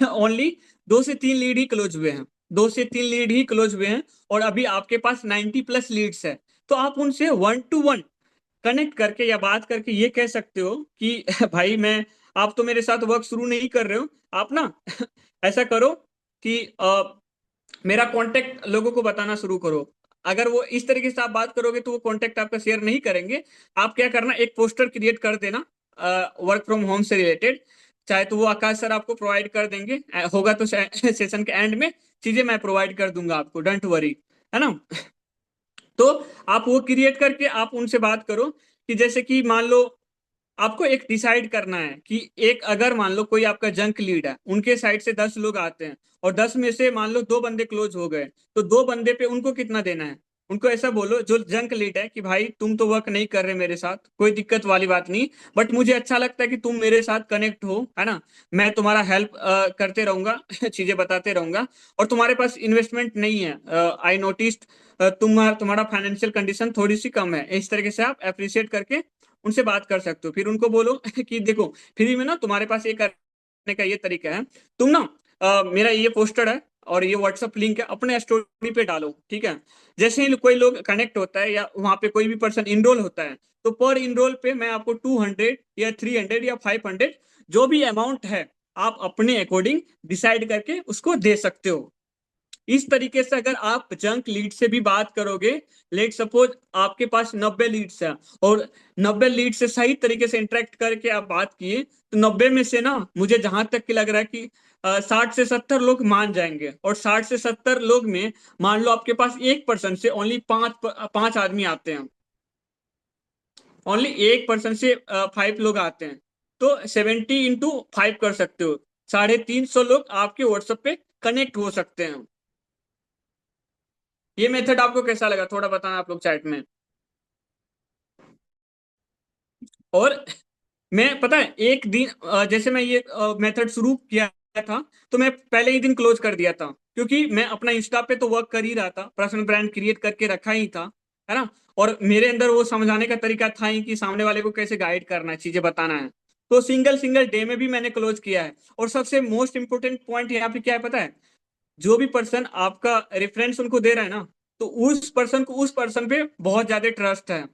ओनली 2 से 3 लीड ही क्लोज हुए हैं, 2 से 3 लीड ही क्लोज हुए हैं, और अभी आपके पास 90+ लीड्स है, तो आप उनसे 1 to 1 कनेक्ट करके या बात करके ये कह सकते हो कि भाई मैं, आप तो मेरे साथ वर्क शुरू नहीं कर रहे हो, आप ना ऐसा करो कि मेरा कांटेक्ट लोगों को बताना शुरू करो। अगर वो इस तरीके से आप बात करोगे तो वो कांटेक्ट आपका शेयर नहीं करेंगे। आप क्या करना, एक पोस्टर क्रिएट कर देना वर्क फ्रॉम होम से रिलेटेड, चाहे तो वो आकाश सर आपको प्रोवाइड कर देंगे, होगा तो सेशन के एंड में चीजें मैं प्रोवाइड कर दूंगा आपको, डोंट वरी, है ना? तो आप वो क्रिएट करके आप उनसे बात करो कि जैसे कि मान लो आपको एक डिसाइड करना है कि एक, अगर मान लो कोई आपका जंक लीड है, उनके साइड से 10 लोग आते हैं और 10 में से मान लो 2 बंदे क्लोज हो गए, तो 2 बंदे पे उनको कितना देना है? उनको ऐसा बोलो जो जंक लीड है कि भाई तुम तो वर्क नहीं कर रहे मेरे साथ, कोई दिक्कत वाली बात नहीं, बट मुझे अच्छा लगता है कि तुम मेरे साथ कनेक्ट हो, है ना। मैं तुम्हारा हेल्प करते रहूंगा चीजें बताते रहूंगा। और तुम्हारे पास इन्वेस्टमेंट नहीं है, आई नोटिस्ड तुम्हारा फाइनेंशियल कंडीशन थोड़ी सी कम है, इस तरीके से आप अप्रिशिएट करके उनसे बात कर सकते हो। फिर उनको बोलो कि देखो, फ्री में ना तुम्हारे पास ये करने का ये तरीका है, तुम ना मेरा ये पोस्टर है और ये व्हाट्सअप लिंक है, अपने स्टोरी पे डालो, ठीक है। जैसे ही कोई लोग कनेक्ट होता है या वहां पे कोई भी पर्सन इनरोल होता है, तो पर इनरोल पे मैं आपको 200 या 300 या 500, जो भी अमाउंट है आप अपने अकॉर्डिंग डिसाइड करके उसको दे सकते हो। इस तरीके से अगर आप जंक लीड से भी बात करोगे, लेट सपोज आपके पास 90 लीड्स है, और 90 लीड से सही तरीके से इंटरेक्ट करके आप बात किए, तो 90 में से ना मुझे जहां तक कि लग रहा है कि 60 से 70 लोग मान जाएंगे, और 60 से 70 लोग में मान लो आपके पास 1% से ओनली पांच पांच आदमी आते हैं, ओनली 1% से 5 लोग आते हैं, तो 70 × 5 कर सकते हो, 350 लोग आपके व्हाट्सएप पे कनेक्ट हो सकते हैं। ये मेथड आपको कैसा लगा, थोड़ा बताना आप लोग चैट में। और मैं पता है एक दिन जैसे मैं ये मेथड शुरू किया था, तो मैं पहले ही दिन क्लोज कर दिया था, क्योंकि मैं अपना इंस्टा पे तो वर्क कर ही रहा था, पर्सनल ब्रांड क्रिएट करके रखा ही था, है ना। और मेरे अंदर वो समझाने का तरीका था ही कि सामने वाले को कैसे गाइड करना है, चीजें बताना है। तो सिंगल सिंगल डे में भी मैंने क्लोज किया है। और सबसे मोस्ट इंपोर्टेंट पॉइंट यहाँ पे क्या है पता है, जो भी पर्सन आपका रेफरेंस उनको दे रहा है ना, तो उस पर्सन को उस पर्सन पे बहुत ज्यादा ट्रस्ट है।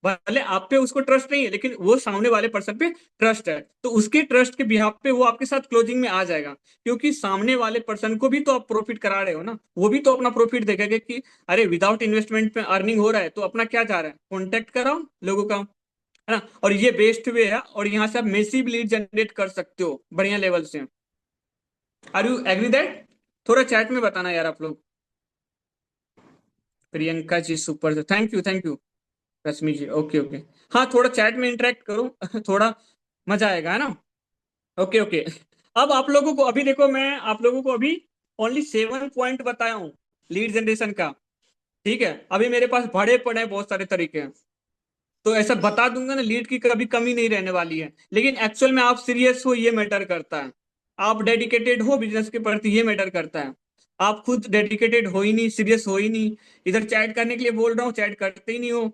भले आप पे उसको ट्रस्ट नहीं है, लेकिन वो सामने वाले पर्सन पे ट्रस्ट है, तो उसके ट्रस्ट के बिहाफ पे वो आपके साथ क्लोजिंग में आ जाएगा। क्योंकि सामने वाले पर्सन को भी तो आप प्रॉफिट करा रहे हो ना, वो भी तो अपना प्रॉफिट देखेगा कि अरे विदाउट इन्वेस्टमेंट पे अर्निंग हो रहा है, तो अपना क्या जा रहा है, कॉन्टेक्ट कराओ लोगों का, है ना। और ये बेस्ट वे है, और यहाँ से आप मेसिव लीड जनरेट कर सकते हो बढ़िया लेवल से। Are you agree that? थोड़ा चैट में बताना यार आप लोग। Priyanka ji super, thank you thank you. Rashmi ji okay okay. हाँ थोड़ा चैट में इंटरेक्ट करो थोड़ा मजा आएगा, है ना। Okay okay. अब आप लोगों को अभी देखो, मैं आप लोगों को अभी ओनली 7 पॉइंट बताया हूँ लीड जनरेशन का, ठीक है। अभी मेरे पास बड़े पड़े हैं बहुत सारे तरीके हैं, तो ऐसा बता दूंगा ना, लीड की कभी कमी नहीं रहने वाली है। लेकिन एक्चुअल में आप सीरियस हो ये मैटर करता है, आप डेडिकेटेड हो बिजनेस के प्रति ये मैटर करता है। आप खुद डेडिकेटेड हो ही नहीं, सीरियस हो ही नहीं, इधर चैट करने के लिए बोल रहा हूँ, चैट करते ही नहीं हो,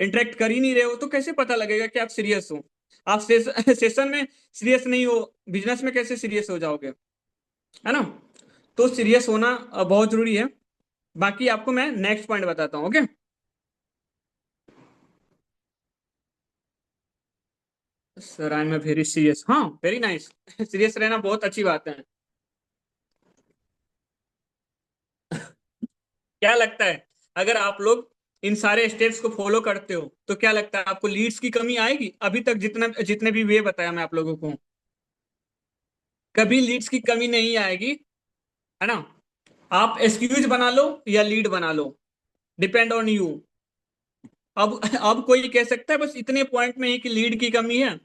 इंटरेक्ट कर ही नहीं रहे हो, तो कैसे पता लगेगा कि आप सीरियस हो। आप सेशन में सीरियस नहीं हो, बिजनेस में कैसे सीरियस हो जाओगे, है ना। तो सीरियस होना बहुत जरूरी है। बाकी आपको मैं नेक्स्ट पॉइंट बताता हूँ, okay. Sir I am very serious, हाँ वेरी नाइस सीरियस रहना बहुत अच्छी बात है। क्या लगता है, अगर आप लोग इन सारे स्टेप्स को फॉलो करते हो, तो क्या लगता है आपको लीड्स की कमी आएगी? अभी तक जितना जितने भी वे बताया मैं आप लोगों को, कभी लीड्स की कमी नहीं आएगी, है ना। आप एक्सक्यूज बना लो या लीड बना लो, डिपेंड ऑन यू। अब कोई कह सकता है बस इतने पॉइंट में ही कि लीड की कमी है,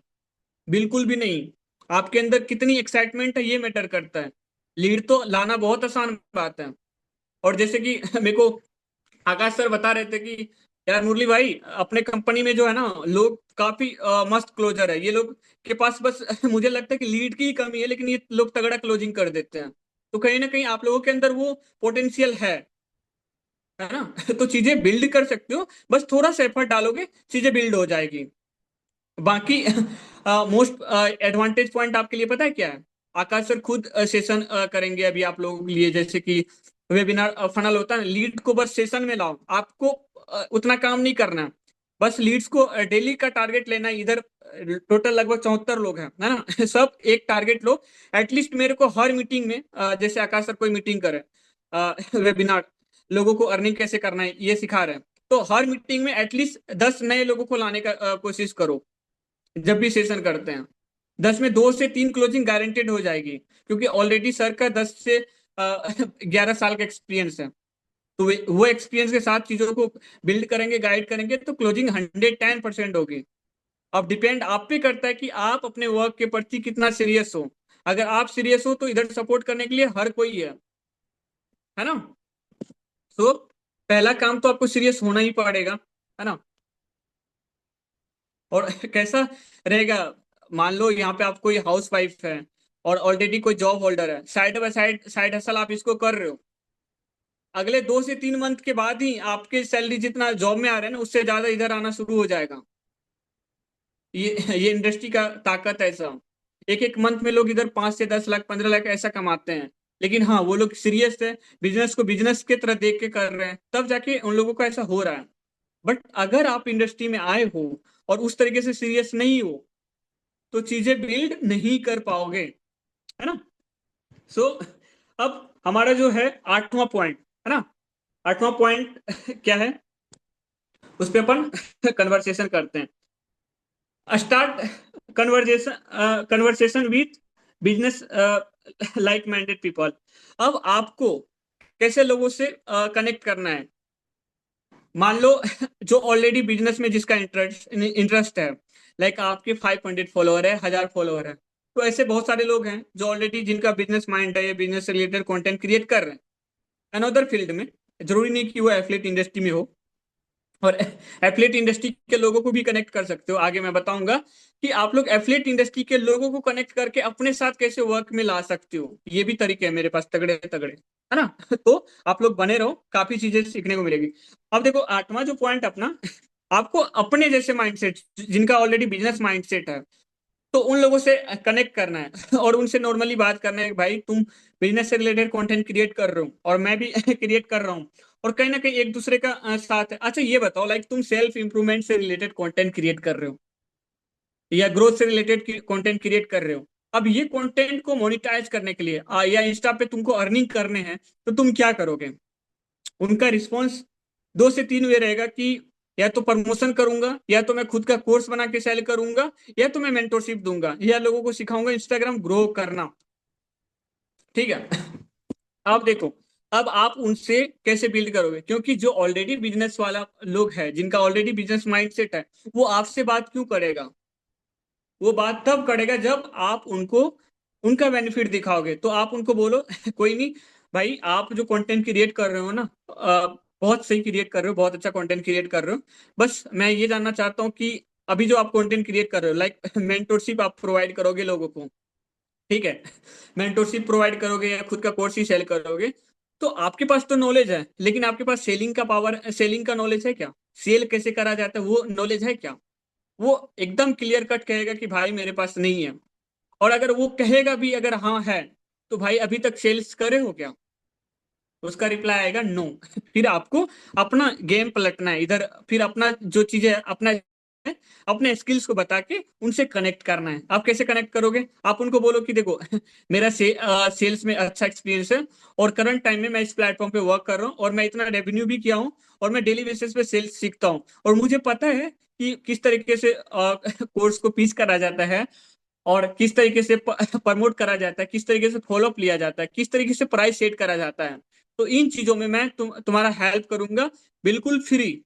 बिल्कुल भी नहीं। आपके अंदर कितनी एक्साइटमेंट है ये मैटर करता है। लीड तो लाना बहुत आसान बात है। और जैसे कि मेरे को आकाश सर बता रहे थे कि यार मुरली भाई, अपने कंपनी में जो है ना, लोग काफी मस्त क्लोजर है, ये लोग के पास बस मुझे लगता है कि लीड की ही कमी है, लेकिन ये लोग तगड़ा क्लोजिंग कर देते हैं। तो कहीं ना कहीं आप लोगों के अंदर वो पोटेंशियल है ना तो चीजें बिल्ड कर सकते हो, बस थोड़ा सा एफर्ट डालोगे चीजें बिल्ड हो जाएगी। बाकी मोस्ट एडवांटेज पॉइंट आपके लिए पता है क्या है? आकाश सर खुद सेशन करेंगे अभी आप लोगों के लिए, जैसे कि वेबिनार फनल होता है, लीड को बस सेशन में लाओ, आपको उतना काम नहीं करना है। बस लीड्स को डेली का टारगेट लेना है। इधर टोटल लगभग 74 लोग हैं, है ना सब एक टारगेट लो। एटलीस्ट मेरे को हर मीटिंग में जैसे आकाश सर कोई मीटिंग करे, वेबिनार, लोगों को अर्निंग कैसे करना है ये सिखा रहे हैं, तो हर मीटिंग में एटलीस्ट 10 नए लोगों को लाने का कोशिश करो। जब भी सेशन करते हैं 10 में 2 से 3 क्लोजिंग गारंटेड हो जाएगी, क्योंकि ऑलरेडी सर का 10 से 11 साल का एक्सपीरियंस है। तो वो एक्सपीरियंस के साथ चीजों को बिल्ड करेंगे, गाइड करेंगे, तो क्लोजिंग 110% होगी। अब डिपेंड आप पे करता है कि आप अपने वर्क के प्रति कितना सीरियस हो। अगर आप सीरियस हो तो इधर सपोर्ट करने के लिए हर कोई है ना। सो पहला काम तो आपको सीरियस होना ही पड़ेगा, है ना। और कैसा रहेगा, मान लो यहाँ पे आप कोई हाउस वाइफ है और ऑलरेडी कोई जॉब होल्डर है, side by side side hustle आप इसको कर रहे हो, अगले 2 से 3 मंथ के बाद ही आपके सैलरी जितना जॉब में आ रहा है ना, उससे ज्यादा इधर आना शुरू हो जाएगा। ये इंडस्ट्री का ताकत है ऐसा। एक एक मंथ में लोग इधर 5 से 10 लाख 15 लाख ऐसा कमाते हैं। लेकिन हाँ, वो लोग सीरियस है, बिजनेस को बिजनेस की तरह देख के कर रहे हैं, तब जाके उन लोगों को ऐसा हो रहा है। बट अगर आप इंडस्ट्री में आए हो और उस तरीके से सीरियस नहीं हो, तो चीजें बिल्ड नहीं कर पाओगे, है ना। सो अब हमारा जो है 8वां पॉइंट, है ना, 8वां पॉइंट क्या है, उस पर अपन कन्वर्सेशन करते हैं। Start conversation with business like minded people. अब आपको कैसे लोगों से कनेक्ट करना है। मान लो जो ऑलरेडी बिजनेस में जिसका इंटरेस्ट इंटरेस्ट है, लाइक आपके 500 फॉलोअर है, 1000 फॉलोअर है, तो ऐसे बहुत सारे लोग हैं जो ऑलरेडी जिनका बिजनेस माइंड है, बिजनेस से रिलेटेड कंटेंट क्रिएट कर रहे हैं अनदर फील्ड में। जरूरी नहीं कि वो एफिलिएट इंडस्ट्री में हो। और एफिलिएट इंडस्ट्री के लोगों को भी कनेक्ट कर सकते हो, आगे मैं बताऊंगा कि आप लोग एफिलिएट इंडस्ट्री के लोगों को कनेक्ट करके अपने साथ कैसे वर्क में ला सकते हो। ये भी तरीके हैं मेरे पास तगड़े तगड़े, है ना। तो आप लोग बने रहो, काफी चीजें सीखने को मिलेगी। अब देखो 8वां जो पॉइंट अपना, आपको अपने जैसे माइंडसेट, जिनका ऑलरेडी बिजनेस माइंडसेट है, तो उन लोगों से कनेक्ट करना है और उनसे नॉर्मली बात करना है कि भाई तुम बिजनेस से रिलेटेड कंटेंट क्रिएट कर रहे हो और मैं भी क्रिएट कर रहा हूँ, और कहीं ना कहीं एक दूसरे का साथ है। अच्छा ये बताओ, लाइक तुम सेल्फ इंप्रूवमेंट से रिलेटेड कंटेंट क्रिएट कर रहे हो या ग्रोथ से रिलेटेड कंटेंट क्रिएट कर रहे हो। अब ये कंटेंट को मोनिटाइज करने के लिए या इंस्टा पे तुमको अर्निंग करने हैं, तो तुम क्या करोगे। उनका रिस्पॉन्स 2 से 3 वे रहेगा कि या तो प्रमोशन करूंगा, या तो मैं खुद का कोर्स बना के सेल करूंगा, या तो मैं मेंटरशिप दूंगा, या लोगों को सिखाऊंगा इंस्टाग्राम ग्रो करना। ठीक है। अब देखो, अब आप उनसे कैसे बिल्ड करोगे, क्योंकि जो ऑलरेडी बिजनेस वाला लोग है, जिनका ऑलरेडी बिजनेस माइंडसेट है, वो आपसे बात क्यों करेगा। वो बात तब करेगा जब आप उनको उनका बेनिफिट दिखाओगे। तो आप उनको बोलो कोई नहीं भाई, आप जो कंटेंट क्रिएट कर रहे हो ना, बहुत सही क्रिएट कर रहे हो, बहुत अच्छा कंटेंट क्रिएट कर रहे हो। बस मैं ये जानना चाहता हूँ कि अभी जो आप कंटेंट क्रिएट कर रहे हो, लाइक मेंटरशिप आप प्रोवाइड करोगे लोगों को, ठीक है। मेंटरशिप प्रोवाइड करोगे या खुद का कोर्स ही सेल करोगे, तो आपके पास तो नॉलेज है, लेकिन आपके पास सेलिंग का पावर, सेलिंग का नॉलेज है क्या, सेल कैसे करा जाता है वो नॉलेज है क्या। वो एकदम क्लियर कट कहेगा कि भाई मेरे पास नहीं है। और अगर वो कहेगा भी अगर हाँ है, तो भाई अभी तक सेल्स करे हो क्या, तो उसका रिप्लाई आएगा नो। फिर आपको अपना गेम पलटना है इधर, फिर अपना जो चीजें अपना अपने स्किल्स को बता के उनसे कनेक्ट करना है। आप कैसे कनेक्ट करोगे, आप उनको बोलो कि देखो मेरा सेल्स में अच्छा एक्सपीरियंस है, और करंट टाइम में मैं इस प्लेटफॉर्म पे वर्क कर रहा हूँ, और मैं इतना रेवेन्यू भी किया हूँ, और मैं डेली बेसिस पे सेल्स सीखता हूँ, और मुझे पता है कि किस तरीके से कोर्स को पीच करा जाता है, और किस तरीके से प्रमोट करा जाता है, किस तरीके से फॉलोअप लिया जाता है, किस तरीके से प्राइस सेट करा जाता है। तो इन चीजों में मैं तुम्हारा हेल्प करूंगा, बिल्कुल फ्री।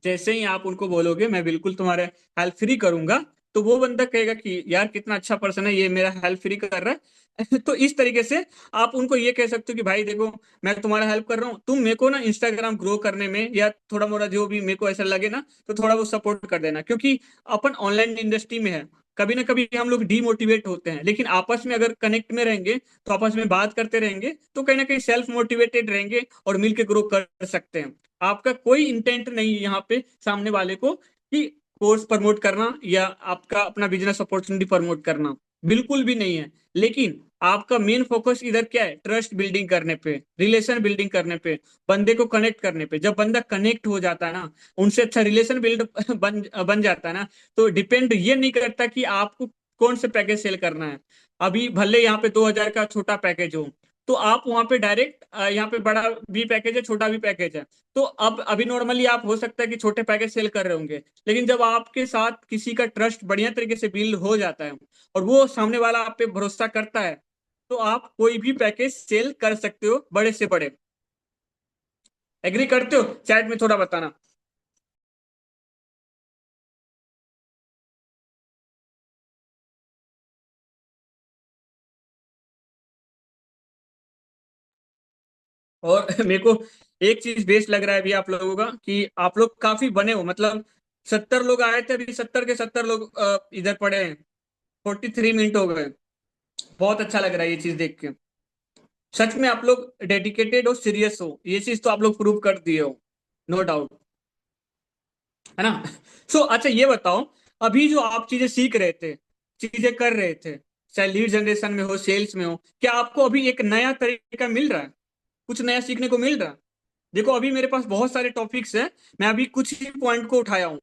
जैसे ही आप उनको बोलोगे मैं बिल्कुल तुम्हारे हेल्प फ्री करूंगा, तो वो बंदा कहेगा कि यार कितना अच्छा पर्सन है, ये मेरा हेल्प फ्री कर रहा है। तो इस तरीके से आप उनको ये कह सकते हो कि भाई देखो, मैं तुम्हारा हेल्प कर रहा हूँ, तुम मेरे को ना इंस्टाग्राम ग्रो करने में या थोड़ा मोड़ा जो भी मेरे को ऐसा लगे ना, तो थोड़ा वो सपोर्ट कर देना। क्योंकि अपन ऑनलाइन इंडस्ट्री में है, कभी ना कभी हम लोग डीमोटिवेट होते हैं, लेकिन आपस में अगर कनेक्ट में रहेंगे, तो आपस में बात करते रहेंगे, तो कहीं ना कहीं सेल्फ मोटिवेटेड रहेंगे और मिलके ग्रो कर सकते हैं। आपका कोई इंटेंट नहीं है यहाँ पे सामने वाले को कि कोर्स प्रमोट करना या आपका अपना बिजनेस अपॉर्चुनिटी प्रमोट करना, बिल्कुल भी नहीं है। लेकिन आपका मेन फोकस इधर क्या है, ट्रस्ट बिल्डिंग करने पे, रिलेशन बिल्डिंग करने पे, बंदे को कनेक्ट करने पे। जब बंदा कनेक्ट हो जाता है ना, उनसे अच्छा रिलेशन बिल्ड बन बन जाता है ना, तो डिपेंड ये नहीं करता कि आपको कौन से पैकेज सेल करना है। अभी भले यहाँ पे 2000 का छोटा पैकेज हो, तो आप वहां पे डायरेक्ट, यहाँ पे बड़ा भी पैकेज है, छोटा भी पैकेज है। तो अब अभी नॉर्मली आप हो सकता है कि छोटे पैकेज सेल कर रहे होंगे, लेकिन जब आपके साथ किसी का ट्रस्ट बढ़िया तरीके से बिल्ड हो जाता है, और वो सामने वाला आप पे भरोसा करता है, तो आप कोई भी पैकेज सेल कर सकते हो, बड़े से बड़े। एग्री करते हो, चैट में थोड़ा बताना। और मेरे को एक चीज बेस्ट लग रहा है अभी आप लोगों का कि आप लोग काफी बने हो, मतलब 70 लोग आए थे, अभी 70 के 70 लोग इधर पड़े हैं। 43 मिनट हो गए। बहुत अच्छा लग रहा है ये चीज देख के। सच में आप लोग डेडिकेटेड हो, सीरियस हो, ये चीज तो आप लोग प्रूव कर दिए हो। No doubt. है ना? सो अच्छा ये बताओ, अभी जो आप चीजें सीख रहे थे, चीजें कर रहे थे, चाहे लीड जनरेशन में हो, सेल्स में हो, क्या आपको अभी एक नया तरीका मिल रहा है? कुछ नया सीखने को मिल रहा है? देखो अभी मेरे पास बहुत सारे टॉपिक्स हैं, मैं अभी कुछ ही पॉइंट को उठाया हूँ।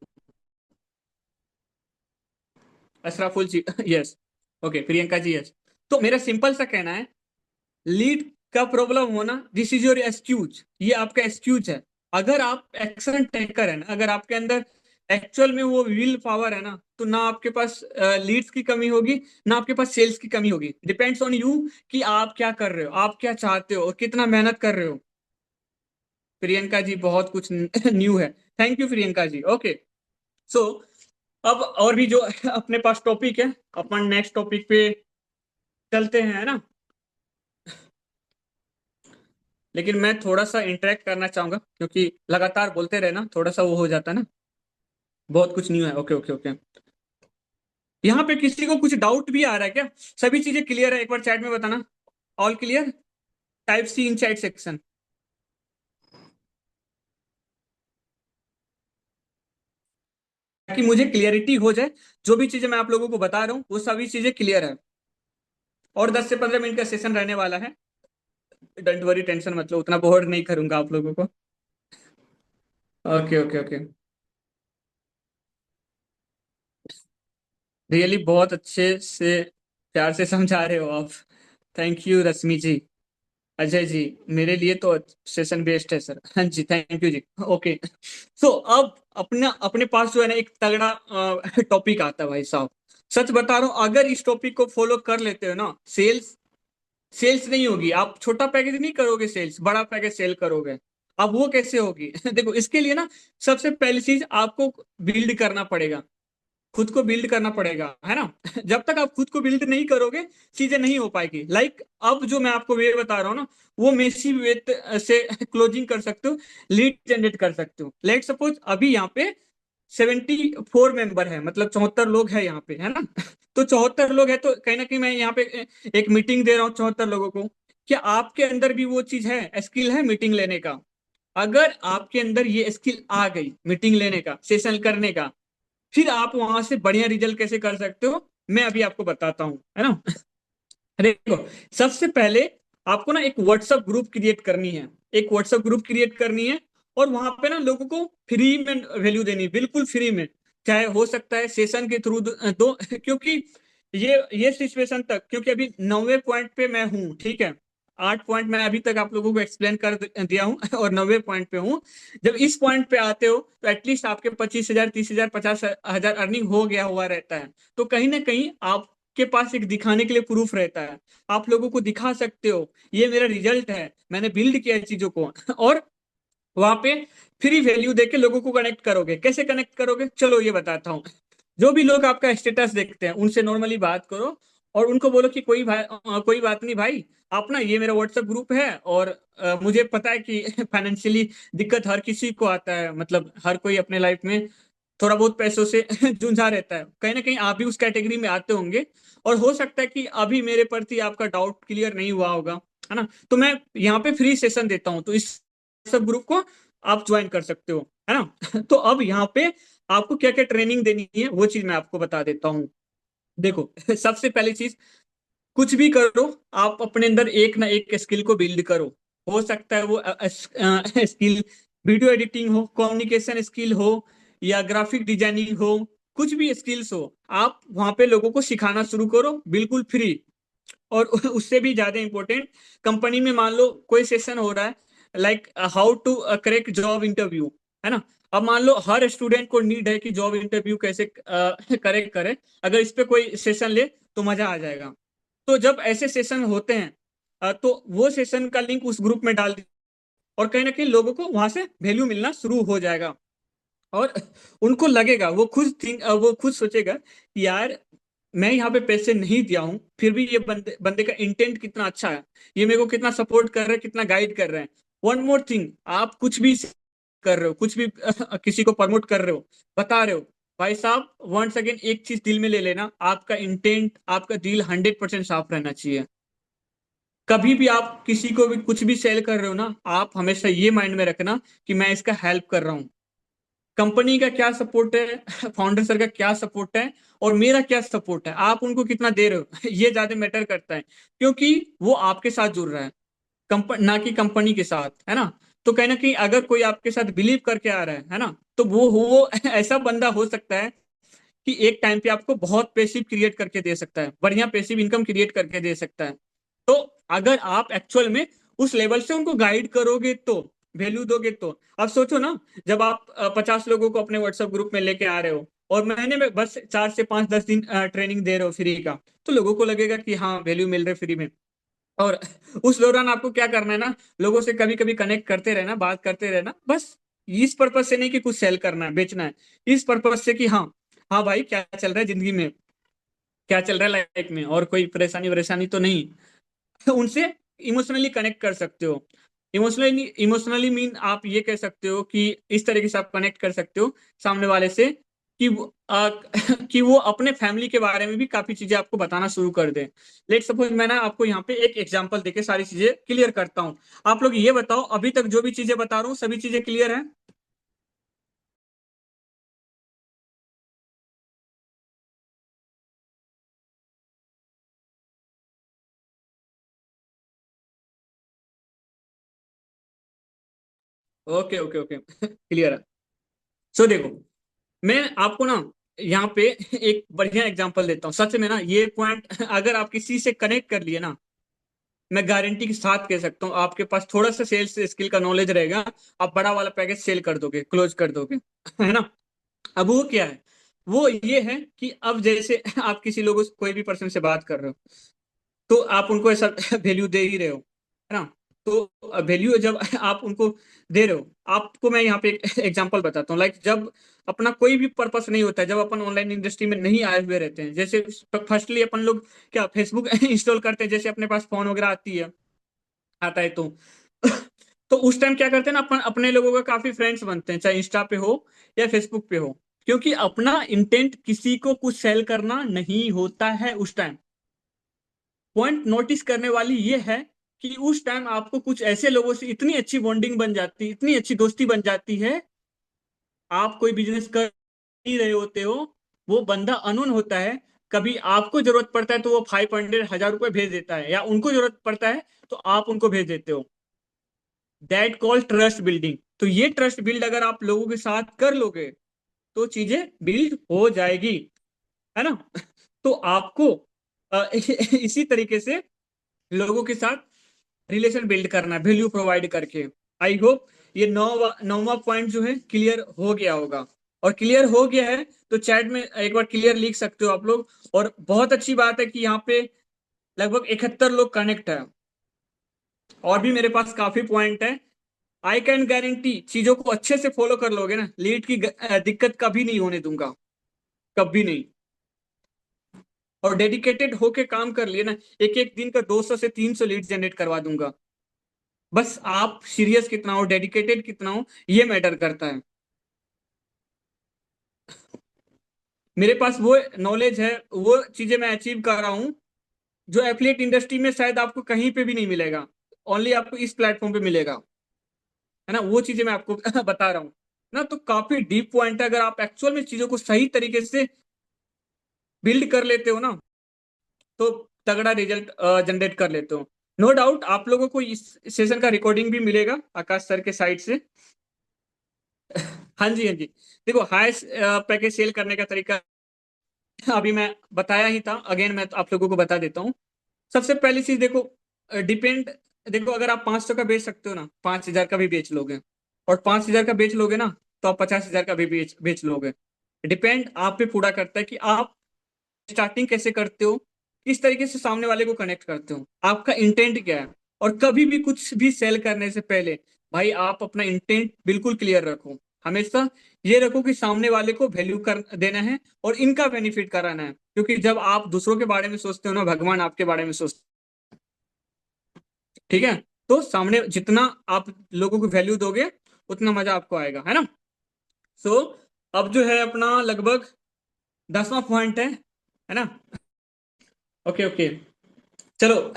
अशराफुल जी यस। ओके प्रियंका जी यस। तो मेरा सिंपल सा कहना है, लीड का प्रॉब्लम होना, दिस इज योर एक्सक्यूज, ये आपका एक्सक्यूज है। अगर आप एक्शन टेकर है ना, अगर आपके अंदर एक्चुअल में वो विल पावर है ना, तो ना आपके पास लीड्स की कमी होगी, ना आपके पास सेल्स की कमी होगी। डिपेंड्स ऑन यू कि आप क्या कर रहे हो, आप क्या चाहते हो और कितना मेहनत कर रहे हो। प्रियंका जी बहुत कुछ न्यू है। Thank you Priyanka ji. Okay. So अब और भी जो अपने पास टॉपिक है, अपन नेक्स्ट टॉपिक पे चलते हैं, है ना? लेकिन मैं थोड़ा सा इंटरेक्ट करना चाहूंगा, क्योंकि लगातार बोलते रहे ना, थोड़ा सा वो हो जाता है ना। बहुत कुछ न्यू है। Okay okay okay. यहाँ पे किसी को कुछ डाउट भी आ रहा है क्या? सभी चीजें क्लियर है? एक बार चैट में बताना। All clear? Type C in chat section, ताकि मुझे क्लियरिटी हो जाए। जो भी चीजें मैं आप लोगों को बता रहा हूँ वो सभी चीजें क्लियर है। और 10 से 15 मिनट का सेशन रहने वाला है। डोंट वरी, टेंशन मतलब उतना बोर नहीं करूंगा आप लोगों को। Okay okay okay. रियली बहुत अच्छे से प्यार से समझा रहे हो आप। थैंक यू रश्मि जी। अजय जी, मेरे लिए तो सेशन बेस्ट है सर। हाँ जी, thank you ji. Okay. So अब अपना अपने पास जो है ना एक तगड़ा टॉपिक आता है भाई साहब। सच बता रहा हूँ, अगर इस टॉपिक को फॉलो कर लेते हो ना, सेल्स सेल्स नहीं होगी। आप छोटा पैकेज नहीं करोगे, सेल्स बड़ा पैकेज सेल करोगे। अब वो कैसे होगी? देखो इसके लिए ना, सबसे पहली चीज आपको बिल्ड करना पड़ेगा। खुद को बिल्ड करना पड़ेगा, है ना? जब तक आप खुद को बिल्ड नहीं करोगे, चीजें नहीं हो पाएगी। अब जो मैं आपको वे बता रहा हूँ ना, वो मेसी वे से क्लोजिंग कर सकते हो, लीड जनरेट कर सकते हो। लेट सपोज अभी यहाँ पे 74 मेंबर है, मतलब 74 लोग हैं यहाँ पे, है ना? तो 74 लोग है, तो कहीं ना कहीं मैं यहाँ पे एक मीटिंग दे रहा हूँ 74 लोगों को। क्या आपके अंदर भी वो चीज है, स्किल है मीटिंग लेने का? अगर आपके अंदर ये स्किल आ गई मीटिंग लेने का, सेशन करने का, फिर आप वहां से बढ़िया रिजल्ट कैसे कर सकते हो, मैं अभी आपको बताता हूँ, है ना? देखो, सबसे पहले आपको ना एक व्हाट्सएप ग्रुप क्रिएट करनी है। एक व्हाट्सएप ग्रुप क्रिएट करनी है, और वहां पे ना लोगों को फ्री में वैल्यू देनी है, बिल्कुल फ्री में। चाहे हो सकता है सेशन के थ्रू दो, क्योंकि ये सिचुएशन तक, क्योंकि अभी 90 पॉइंट पे मैं हूँ, ठीक है? 8 पॉइंट मैं अभी तक आप लोगों को एक्सप्लेन कर दिया हूँ और 90 पॉइंट पे हूँ। जब इस पॉइंट पे आते हो तो एटलीस्ट आपके 25,000, 30,000, 50,000 अर्निंग हो गया हुआ रहता है। तो कहीं ना कहीं आपके पास एक दिखाने के लिए प्रूफ रहता है। आप लोगों को दिखा सकते हो, ये मेरा रिजल्ट है, मैंने बिल्ड किया है चीजों को। और वहां पे फ्री वैल्यू देके लोगों को कनेक्ट करोगे। कैसे कनेक्ट करोगे, चलो ये बताता हूँ। जो भी लोग आपका स्टेटस देखते हैं उनसे नॉर्मली बात करो, और उनको बोलो कि कोई बात नहीं भाई, आप ना, ये मेरा व्हाट्सएप ग्रुप है, और मुझे पता है कि फाइनेंशियली दिक्कत हर किसी को आता है, मतलब हर कोई अपने लाइफ में थोड़ा बहुत पैसों से जूझा रहता है। कहीं ना कहीं आप भी उस कैटेगरी में आते होंगे, और हो सकता है कि अभी मेरे प्रति आपका डाउट क्लियर नहीं हुआ होगा, है ना? तो मैं यहाँ पे फ्री सेशन देता हूँ, तो इस सब ग्रुप को आप ज्वाइन कर सकते हो, है ना? तो अब यहाँ पे आपको क्या क्या ट्रेनिंग देनी है वो चीज मैं आपको बता देता हूँ। देखो सबसे पहली चीज, कुछ भी करो, आप अपने अंदर एक ना एक स्किल को बिल्ड करो। हो सकता है वो स्किल वीडियो एडिटिंग हो, कम्युनिकेशन स्किल हो, या ग्राफिक डिजाइनिंग हो। कुछ भी स्किल्स हो, आप वहां पे लोगों को सिखाना शुरू करो, बिल्कुल फ्री। और उससे भी ज्यादा इंपॉर्टेंट, कंपनी में मान लो कोई सेशन हो रहा है, like how to crack job interview, है ना? अब मान लो हर स्टूडेंट को नीड है कि जॉब इंटरव्यू कैसे करेक्ट करे। अगर इस पे कोई सेशन ले तो मजा आ जाएगा। तो जब ऐसे सेशन होते हैं, तो वो सेशन का लिंक उस ग्रुप में डाल दी, और कहीं ना कहीं लोगों को वहां से वैल्यू मिलना शुरू हो जाएगा। और उनको लगेगा, वो खुद सोचेगा कि यार, मैं यहाँ पे पैसे नहीं दिया हूँ, फिर भी ये बंदे बंदे का इंटेंट कितना अच्छा है, ये मेरे को कितना सपोर्ट कर रहा है, कितना गाइड कर रहा है। वन मोर थिंग, आप कुछ भी कर रहे हो, कुछ भी किसी को प्रमोट कर रहे हो, बता रहे हो, भाई साहब वंस अगेन एक चीज दिल में ले लेना, आपका इंटेंट, आपका दिल 100% साफ रहना चाहिए। कभी भी आप किसी को भी कुछ भी सेल कर रहे हो ना, आप हमेशा ये माइंड में रखना कि मैं इसका हेल्प कर रहा हूँ। कंपनी का क्या सपोर्ट है, फाउंडर सर का क्या सपोर्ट है, और मेरा क्या सपोर्ट है, आप उनको कितना दे रहे हो ये ज्यादा मैटर करता है, क्योंकि वो आपके साथ जुड़ रहा है, ना कि कंपनी के साथ, है ना। तो कहीं ना कहीं अगर कोई आपके साथ बिलीव करके आ रहा है ना, तो वो ऐसा बंदा हो सकता है कि एक टाइम पे आपको बहुत पैसिव क्रिएट करके दे सकता है, बढ़िया पैसिव इनकम क्रिएट करके दे सकता है। तो अगर आप एक्चुअल में उस लेवल से उनको गाइड करोगे तो, वैल्यू दोगे तो, अब सोचो ना, जब आप 50 लोगों को अपने व्हाट्सएप ग्रुप में लेके आ रहे हो और महीने में बस 4 से 5 10 दिन ट्रेनिंग दे रहे हो फ्री का, तो लोगों को लगेगा कि हाँ वैल्यू मिल रही है फ्री में। और उस दौरान आपको क्या करना है ना, लोगों से कभी कभी कनेक्ट करते रहना, बात करते रहना, बस इस पर्पज से नहीं कि कुछ सेल करना है, बेचना है, इस पर्पज से कि हाँ, हाँ भाई क्या चल रहा है जिंदगी में, क्या चल रहा है लाइफ में, और कोई परेशानी वरेशानी तो नहीं। उनसे इमोशनली कनेक्ट कर सकते हो। इमोशनली इमोशनली मीन आप ये कह सकते हो कि इस तरीके से आप कनेक्ट कर सकते हो सामने वाले से कि कि वो अपने फैमिली के बारे में भी काफी चीजें आपको बताना शुरू कर दें। लेट सपोज मैं ना आपको यहाँ पे एक एग्जांपल देके सारी चीजें क्लियर करता हूँ। आप लोग ये बताओ, अभी तक जो भी चीजें बता रहा हूँ सभी चीजें क्लियर है? ओके ओके ओके क्लियर है। सो देखो, मैं आपको ना यहाँ पे एक बढ़िया एग्जांपल देता हूँ, सच में ना ये पॉइंट अगर आप किसी से कनेक्ट कर लिए ना, मैं गारंटी के साथ कह सकता हूँ आपके पास थोड़ा सा सेल्स स्किल का नॉलेज रहेगा, आप बड़ा वाला पैकेज सेल कर दोगे, क्लोज कर दोगे है ना। अब वो क्या है, वो ये है कि अब जैसे आप किसी लोगों से, कोई भी पर्सन से बात कर रहे हो, तो आप उनको ऐसा वैल्यू दे ही रहे हो, है ना। तो वैल्यू जब आप उनको दे रहे हो, आपको मैं यहाँ पे एक एग्जांपल बताता हूँ, लाइक जब अपना कोई भी पर्पस नहीं होता है, जब अपन ऑनलाइन इंडस्ट्री में नहीं आए हुए रहते हैं, जैसे फर्स्टली अपन लोग क्या फेसबुक इंस्टॉल करते हैं, जैसे अपने पास फोन वगैरह आती है, आता है तो उस टाइम क्या करते हैं ना, अपन अपने लोगों का काफी फ्रेंड्स बनते हैं, चाहे इंस्टा पे हो या फेसबुक पे हो, क्योंकि अपना इंटेंट किसी को कुछ सेल करना नहीं होता है उस टाइम। पॉइंट नोटिस करने वाली ये है कि उस टाइम आपको कुछ ऐसे लोगों से इतनी अच्छी बॉन्डिंग बन जाती, इतनी अच्छी दोस्ती बन जाती है, आप कोई बिजनेस कर ही रहे होते हो, वो बंदा अननोन होता है, कभी आपको जरूरत पड़ता है तो वो 500 1000 रुपए भेज देता है, या उनको जरूरत पड़ता है तो आप उनको भेज देते हो। That call trust building. तो ये ट्रस्ट बिल्ड अगर आप लोगों के साथ कर लोगे तो चीजें बिल्ड हो जाएगी, है ना। तो आपको इसी तरीके से लोगों के साथ रिलेशन बिल्ड करना है, वैल्यू प्रोवाइड करके। आई होप ये नौवा पॉइंट जो है क्लियर हो गया होगा, और क्लियर हो गया है तो चैट में एक बार क्लियर लिख सकते हो आप लोग। और बहुत अच्छी बात है कि यहाँ पे लगभग 71 लोग कनेक्ट है, और भी मेरे पास काफी पॉइंट है। आई कैन गारंटी चीजों को अच्छे से फॉलो कर लोगे ना, लीड की दिक्कत कभी नहीं होने दूंगा, कभी नहीं। और डेडिकेटेड होके काम कर लिए ना, एक एक दिन का 200 से 300 लीड जनरेट करवा दूंगा। बस आप सीरियस कितना हो, डेडिकेटेड कितना हो, ये मैटर करता है। मेरे पास वो नॉलेज है, वो चीजें मैं अचीव कर रहा हूँ जो एफिलिएट इंडस्ट्री में शायद आपको कहीं पे भी नहीं मिलेगा, ओनली आपको इस प्लेटफॉर्म पे मिलेगा, है ना। वो चीजें मैं आपको बता रहा हूँ ना। तो काफी डीप पॉइंट है, अगर आप एक्चुअल में चीजों को सही तरीके से बिल्ड कर लेते हो ना, तो तगड़ा रिजल्ट जनरेट कर लेते हो। नो डाउट आप लोगों को इस सेशन का रिकॉर्डिंग भी मिलेगा आकाश सर के साइड से। हाँ जी हाँ जी। देखो, हाईएस्ट पैकेज सेल करने का तरीका अभी मैं बताया ही था, अगेन मैं तो आप लोगों को बता देता हूँ। सबसे पहली चीज देखो, डिपेंड, देखो अगर आप 500 का बेच सकते हो ना, 5000 का भी बेच लोगे, और 5000 का बेच लोगे ना, तो आप 50,000 का भी बेच बेच लोगे। डिपेंड आप पे पूरा करता है कि आप स्टार्टिंग कैसे करते हो, किस तरीके से सामने वाले को कनेक्ट करते हो, आपका इंटेंट क्या है। और कभी भी कुछ भी सेल करने से पहले भाई आप अपना इंटेंट बिल्कुल क्लियर रखो। हमेशा ये रखो कि सामने वाले को वैल्यू कर देना है और इनका बेनिफिट कराना है, क्योंकि जब आप दूसरों के बारे में सोचते हो ना, भगवान आपके बारे में सोचते, ठीक है। तो सामने जितना आप लोगों को वैल्यू दोगे उतना मजा आपको आएगा, है ना। सो अब जो है अपना लगभग 10वां पॉइंट है ना। ओके ओके, चलो।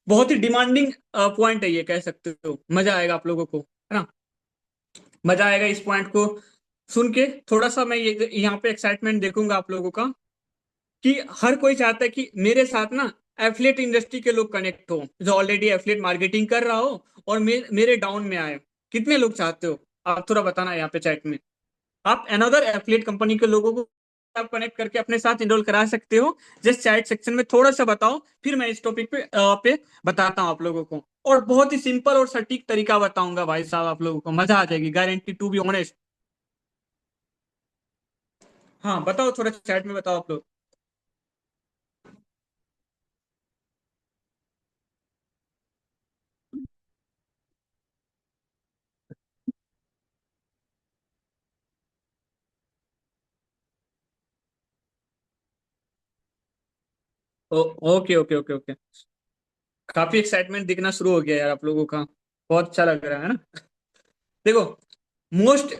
बहुत ही डिमांडिंग पॉइंट है ये, कह सकते हो। मजा आएगा आप लोगों को, है ना। मजा आएगा इस पॉइंट को सुन के। थोड़ा सा मैं ये यहाँ पे एक्साइटमेंट देखूंगा आप लोगों का, कि हर कोई चाहता है कि मेरे साथ ना एफिलिएट इंडस्ट्री के लोग कनेक्ट हो, जो ऑलरेडी एफिलिएट मार्केटिंग कर रहा हो और मेरे डाउन में आए। कितने लोग चाहते हो आप थोड़ा बताना यहाँ पे चैट में। आप अनदर एफिलिएट कंपनी के लोगों को आप कनेक्ट करके अपने साथ इनरोल करा सकते हो। जस्ट चैट सेक्शन में थोड़ा सा बताओ, फिर मैं इस टॉपिक पे बताता हूँ आप लोगों को। और बहुत ही सिंपल और सटीक तरीका बताऊंगा भाई साहब, आप लोगों को मजा आ जाएगी, गारंटी टू बी ऑनेस्ट। हाँ बताओ, थोड़ा चैट में बताओ आप लोग। Okay okay okay okay. काफी एक्साइटमेंट दिखना शुरू हो गया यार आप लोगों का। बहुत अच्छा लग रहा है ना। देखो, मोस्ट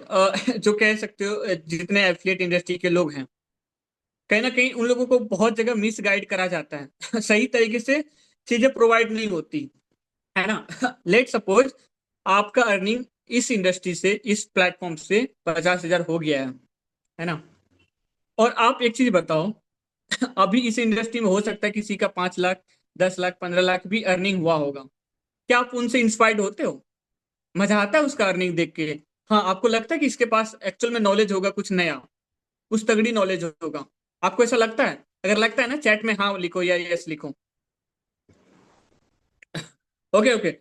जो कह सकते हो जितने एफिलिएट इंडस्ट्री के लोग हैं, कहीं ना कहीं उन लोगों को बहुत जगह मिस गाइड करा जाता है। सही तरीके से चीजें प्रोवाइड नहीं होती, है ना। लेट सपोज आपका अर्निंग इस इंडस्ट्री से, इस प्लेटफॉर्म से 50,000 हो गया है ना। और आप एक चीज बताओ, अभी इस इंडस्ट्री में हो सकता है किसी का 5 लाख, 10 लाख, 15 लाख भी अर्निंग हुआ होगा। क्या आप उनसे इंस्पायर्ड होते हो? मजा आता है उसका अर्निंग देख के? हाँ, आपको लगता है कि इसके पास एक्चुअल में नॉलेज होगा, कुछ नया, कुछ तगड़ी नॉलेज होगा? आपको ऐसा लगता है? अगर लगता है ना, चैट में हाँ लिखो या यस लिखो। Okay okay.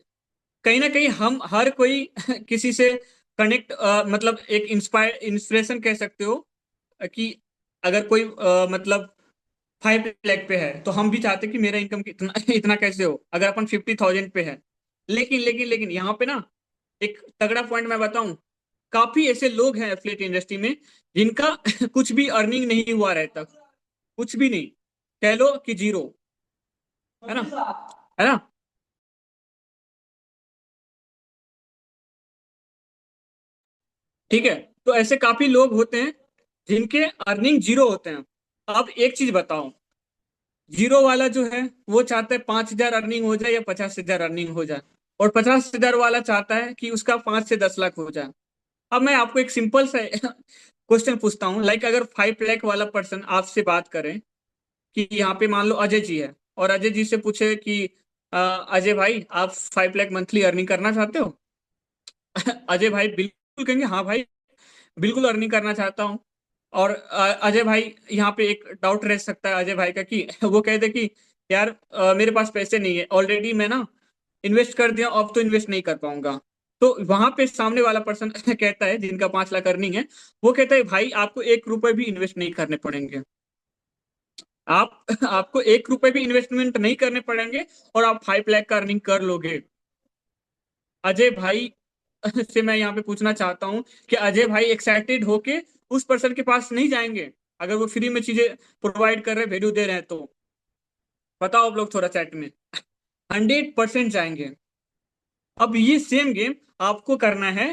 कहीं ना कहीं हम हर कोई किसी से कनेक्ट, मतलब एक इंस्पिरेशन कह सकते हो, कि अगर कोई मतलब 5 लाख पे है, तो हम भी चाहते हैं कि मेरा इनकम इतना इतना कैसे हो, अगर अपन 50,000 पे है। लेकिन यहाँ पे ना एक तगड़ा पॉइंट मैं बताऊं। काफी ऐसे लोग हैं एफिलिएट इंडस्ट्री में जिनका कुछ भी अर्निंग नहीं हुआ रहता, कुछ भी नहीं, कह लो कि जीरो, है ना, है ना। ठीक है, तो ऐसे काफी लोग होते हैं जिनके अर्निंग जीरो होते हैं। अब एक चीज बताओ, जीरो वाला जो है वो चाहता है 5,000 अर्निंग हो जाए या 50,000 अर्निंग हो जाए, और 50,000 वाला चाहता है कि उसका 5 से 10 लाख हो जाए। अब मैं आपको एक सिंपल सा क्वेश्चन पूछता हूँ, लाइक अगर 5 लाख वाला पर्सन आपसे बात करे, कि यहाँ पे मान लो अजय जी है, और अजय जी से पूछे कि अजय भाई आप 5 लाख मंथली अर्निंग करना चाहते हो? अजय भाई बिल्कुल कहेंगे हाँ भाई, बिल्कुल अर्निंग करना चाहता हूँ। और अजय भाई, यहाँ पे एक डाउट रह सकता है अजय भाई का, कि वो कहते कि यार मेरे पास पैसे नहीं है, ऑलरेडी मैं ना इन्वेस्ट कर दिया, अब तो इन्वेस्ट नहीं कर पाऊंगा। तो वहां पे सामने वाला पर्सन कहता है, जिनका 5 लाख अर्निंग है, वो कहता है भाई आपको 1 रुपए भी इन्वेस्ट नहीं करने पड़ेंगे। आप आपको 1 रुपए भी इन्वेस्टमेंट नहीं करने पड़ेंगे, और आप 5 लाख का अर्निंग कर लोगे। अजय भाई से मैं यहाँ पे पूछना चाहता हूँ कि अजय भाई एक्साइटेड होके उस पर्सन के पास नहीं जाएंगे, अगर वो फ्री में चीजें प्रोवाइड कर रहे हैं, वैल्यू दे रहे हैं तो? बताओ आप लोग थोड़ा चैट में। 100% जाएंगे। अब ये सेम गेम आपको करना है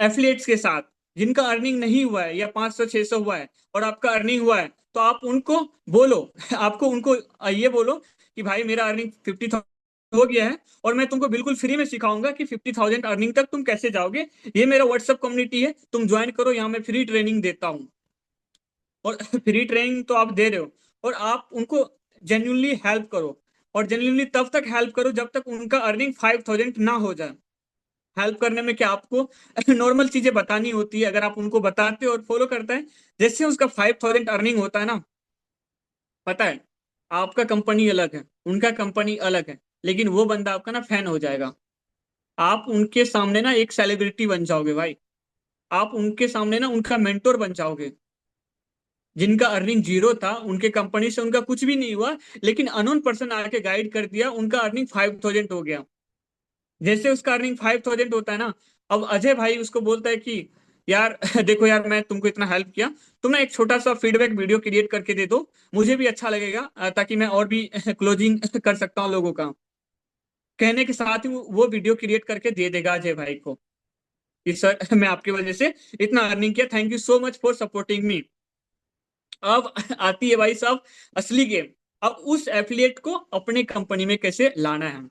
एफिलिएट्स के साथ, जिनका अर्निंग नहीं हुआ है, या 500 600 हुआ है और आपका अर्निंग हुआ है। तो आप उनको बोलो, आपको उनको ये बोलो कि भाई मेरा अर्निंग 50,000 हो गया है, और मैं तुमको बिल्कुल फ्री में सिखाऊंगा कि 50,000 अर्निंग तक तुम कैसे जाओगे। ये मेरा व्हाट्सएप कम्युनिटी है, तुम ज्वाइन करो, यहाँ मैं फ्री ट्रेनिंग देता हूँ। और फ्री ट्रेनिंग तो आप दे रहे हो, और आप उनको जेन्युइनली हेल्प करो। और जेन्युइनली तब तक हेल्प करो जब तक उनका अर्निंग 5,000 ना हो जाए। हेल्प करने में क्या, आपको नॉर्मल चीजें बतानी होती है। अगर आप उनको बताते हो और फॉलो करते हैं, जैसे उसका 5,000 अर्निंग होता है ना, पता है, आपका कंपनी अलग है, उनका कंपनी अलग है, लेकिन वो बंदा आपका ना फैन हो जाएगा। आप उनके सामने ना एक सेलिब्रिटी बन जाओगे भाई। आप उनके सामने ना उनका मेंटोर बन जाओगे। जिनका अर्निंग जीरो था, उनके कंपनी से उनका कुछ भी नहीं हुआ, लेकिन अनोन पर्सन आके गाइड कर दिया, उनका अर्निंग 5,000 हो गया। जैसे उसका अर्निंग 5,000 होता है ना, अब अजय भाई उसको बोलता है कि यार देखो यार, मैं तुमको इतना हेल्प किया, तुम ना एक छोटा सा फीडबैक वीडियो क्रिएट करके दे दो, मुझे भी अच्छा लगेगा, ताकि मैं और भी क्लोजिंग कर सकता हूँ लोगों का। कहने के साथ ही वो वीडियो क्रिएट करके दे देगा अजय भाई को कि सर मैं आपकी वजह से इतना अर्निंग किया, thank you so much for supporting me. अब आती है भाई साहब असली गेम। अब उस एफिलिएट को अपने कंपनी में कैसे लाना है,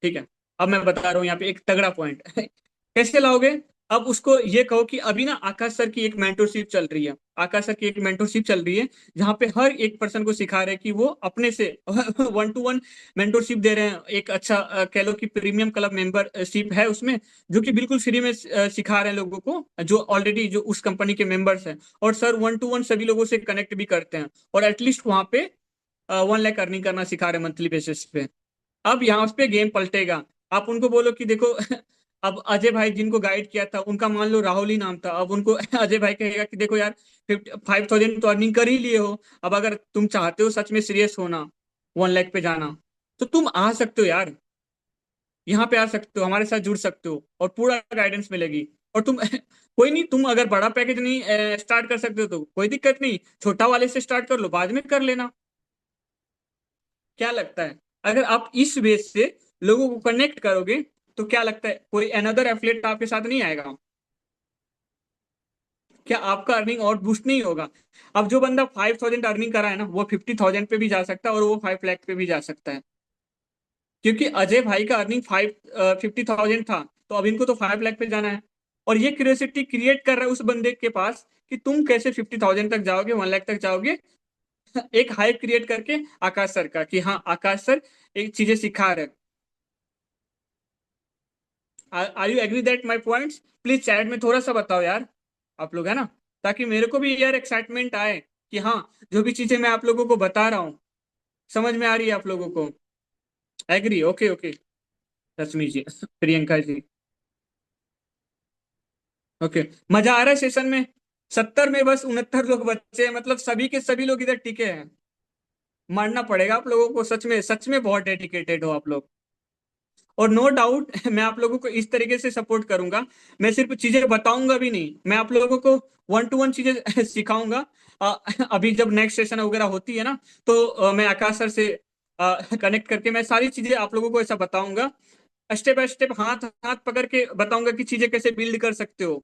ठीक है। अब मैं बता रहा हूँ यहाँ पे एक तगड़ा पॉइंट कैसे लाओगे। अब उसको ये कहो कि अभी ना आकाश सर की एक मेंटरशिप चल रही है, आकाश सर की एक मेंटरशिप चल रही है जहाँ पे हर एक पर्सन को सिखा रहे हैं कि वो अपने से 1 to 1 मेंटरशिप दे रहे हैं। एक अच्छा कह लो कि प्रीमियम क्लब मेंबरशिप है उसमें, जो कि बिल्कुल फ्री में सिखा रहे हैं लोगों को जो ऑलरेडी जो उस कंपनी के मेंबर्स हैं। और सर 1 to 1 सभी लोगों से कनेक्ट भी करते हैं और एटलीस्ट वहां पे 1 लाख अर्निंग करना सिखा रहे हैं मंथली बेसिस पे। अब यहाँ पे गेम पलटेगा। आप उनको बोलो कि देखो अब अजय भाई जिनको गाइड किया था उनका मान लो राहुल ही नाम था, अब उनको अजय भाई कहेगा कि देखो यार 5,000 तो अर्निंग कर ही लिए हो, अब अगर तुम चाहते हो सच में सीरियस होना 1 लाख पे जाना तो तुम आ सकते हो यार, यहाँ पे आ सकते हो, हमारे साथ जुड़ सकते हो और पूरा गाइडेंस मिलेगी। और तुम कोई नहीं, तुम अगर बड़ा पैकेज नहीं स्टार्ट कर सकते हो तो कोई दिक्कत नहीं, छोटा वाले से स्टार्ट कर लो, बाद में कर लेना। क्या लगता है अगर आप इस बेस से लोगों को कनेक्ट करोगे तो क्या लगता है कोई अनदर एफिलिएट आपके साथ नहीं आएगा? क्या आपका अर्निंग और बूस्ट नहीं होगा? अब जो बंदा 5,000 अर्निंग करा है ना वो 50,000 पे भी जा सकता है और वो 5 लाख पे भी जा सकता है, क्योंकि अजय भाई का अर्निंग 50,000 था तो अब इनको तो 5 लाख पे जाना है। और ये क्यूरियोसिटी क्रिएट कर रहा है उस बंदे के पास कि तुम कैसे 50,000 तक जाओगे, 1 लाख तक जाओगे। एक हाइप क्रिएट करके आकाश सर का कि हाँ आकाश सर एक चीजें सिखा रहे। Are you agree that my points? Please chat में थोड़ा सा बताओ यार आप लोग, है ना, ताकि मेरे को भी यार एक्साइटमेंट आए कि हाँ जो भी चीजें मैं आप लोगों को बता रहा हूँ समझ में आ रही है आप लोगों को। Agree? Okay okay. Rashmi ji Priyanka ji. Okay. मजा आ रहा है सेशन में? 70 में बस 69 लोग बच्चे हैं, मतलब सभी के सभी लोग इधर टिके हैं। मानना पड़ेगा आप लोगों को, सच में बहुत डेडिकेटेड हो आप लोग। और नो डाउट मैं आप लोगों को इस तरीके से सपोर्ट करूंगा, मैं सिर्फ चीजें बताऊंगा भी नहीं, मैं आप लोगों को 1 to 1 चीजें सिखाऊंगा। अभी जब नेक्स्ट सेशन वगैरह होती है ना तो मैं आकाश सर से कनेक्ट करके मैं सारी चीजें आप लोगों को ऐसा बताऊंगा, स्टेप बाय स्टेप हाथ हाथ पकड़ के बताऊंगा कि चीजें कैसे बिल्ड कर सकते हो।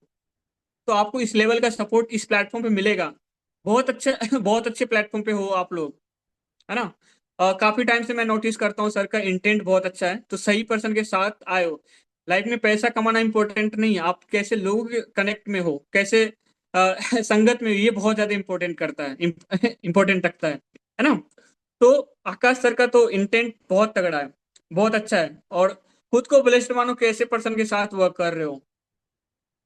तो आपको इस लेवल का सपोर्ट इस प्लेटफॉर्म पे मिलेगा। बहुत अच्छे बहुत अच्छे प्लेटफॉर्म पे हो आप लोग, है ना। काफी टाइम से मैं नोटिस करता हूँ सर का इंटेंट बहुत अच्छा है, तो सही पर्सन के साथ आए हो। लाइफ में पैसा कमाना इंपॉर्टेंट नहीं है, आप कैसे लोगों के कनेक्ट में हो, कैसे संगत में हो, ये बहुत ज्यादा इंपॉर्टेंट करता है, इंपॉर्टेंट रखता है ना। तो आकाश सर का तो इंटेंट बहुत तगड़ा है, बहुत अच्छा है। और खुद को ब्लेस्ड मानो कि ऐसे पर्सन के साथ वर्क कर रहे हो,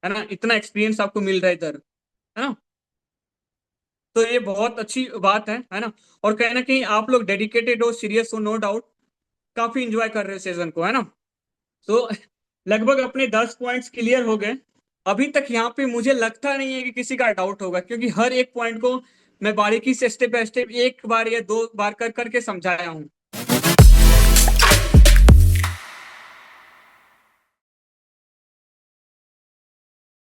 है ना, इतना एक्सपीरियंस आपको मिल रहा है इधर, है ना। तो ये बहुत अच्छी बात है ना। और कहीं ना कहीं आप लोग डेडिकेटेड हो, सीरियस हो, नो डाउट, काफी इंजॉय कर रहे हो सीजन को, है ना। तो लगभग अपने 10 पॉइंट्स क्लियर हो गए अभी तक। यहाँ पे मुझे लगता नहीं है कि किसी का डाउट होगा, क्योंकि हर एक पॉइंट को मैं बारीकी से स्टेप बाय स्टेप एक बार या दो बार कर करके समझाया हूँ।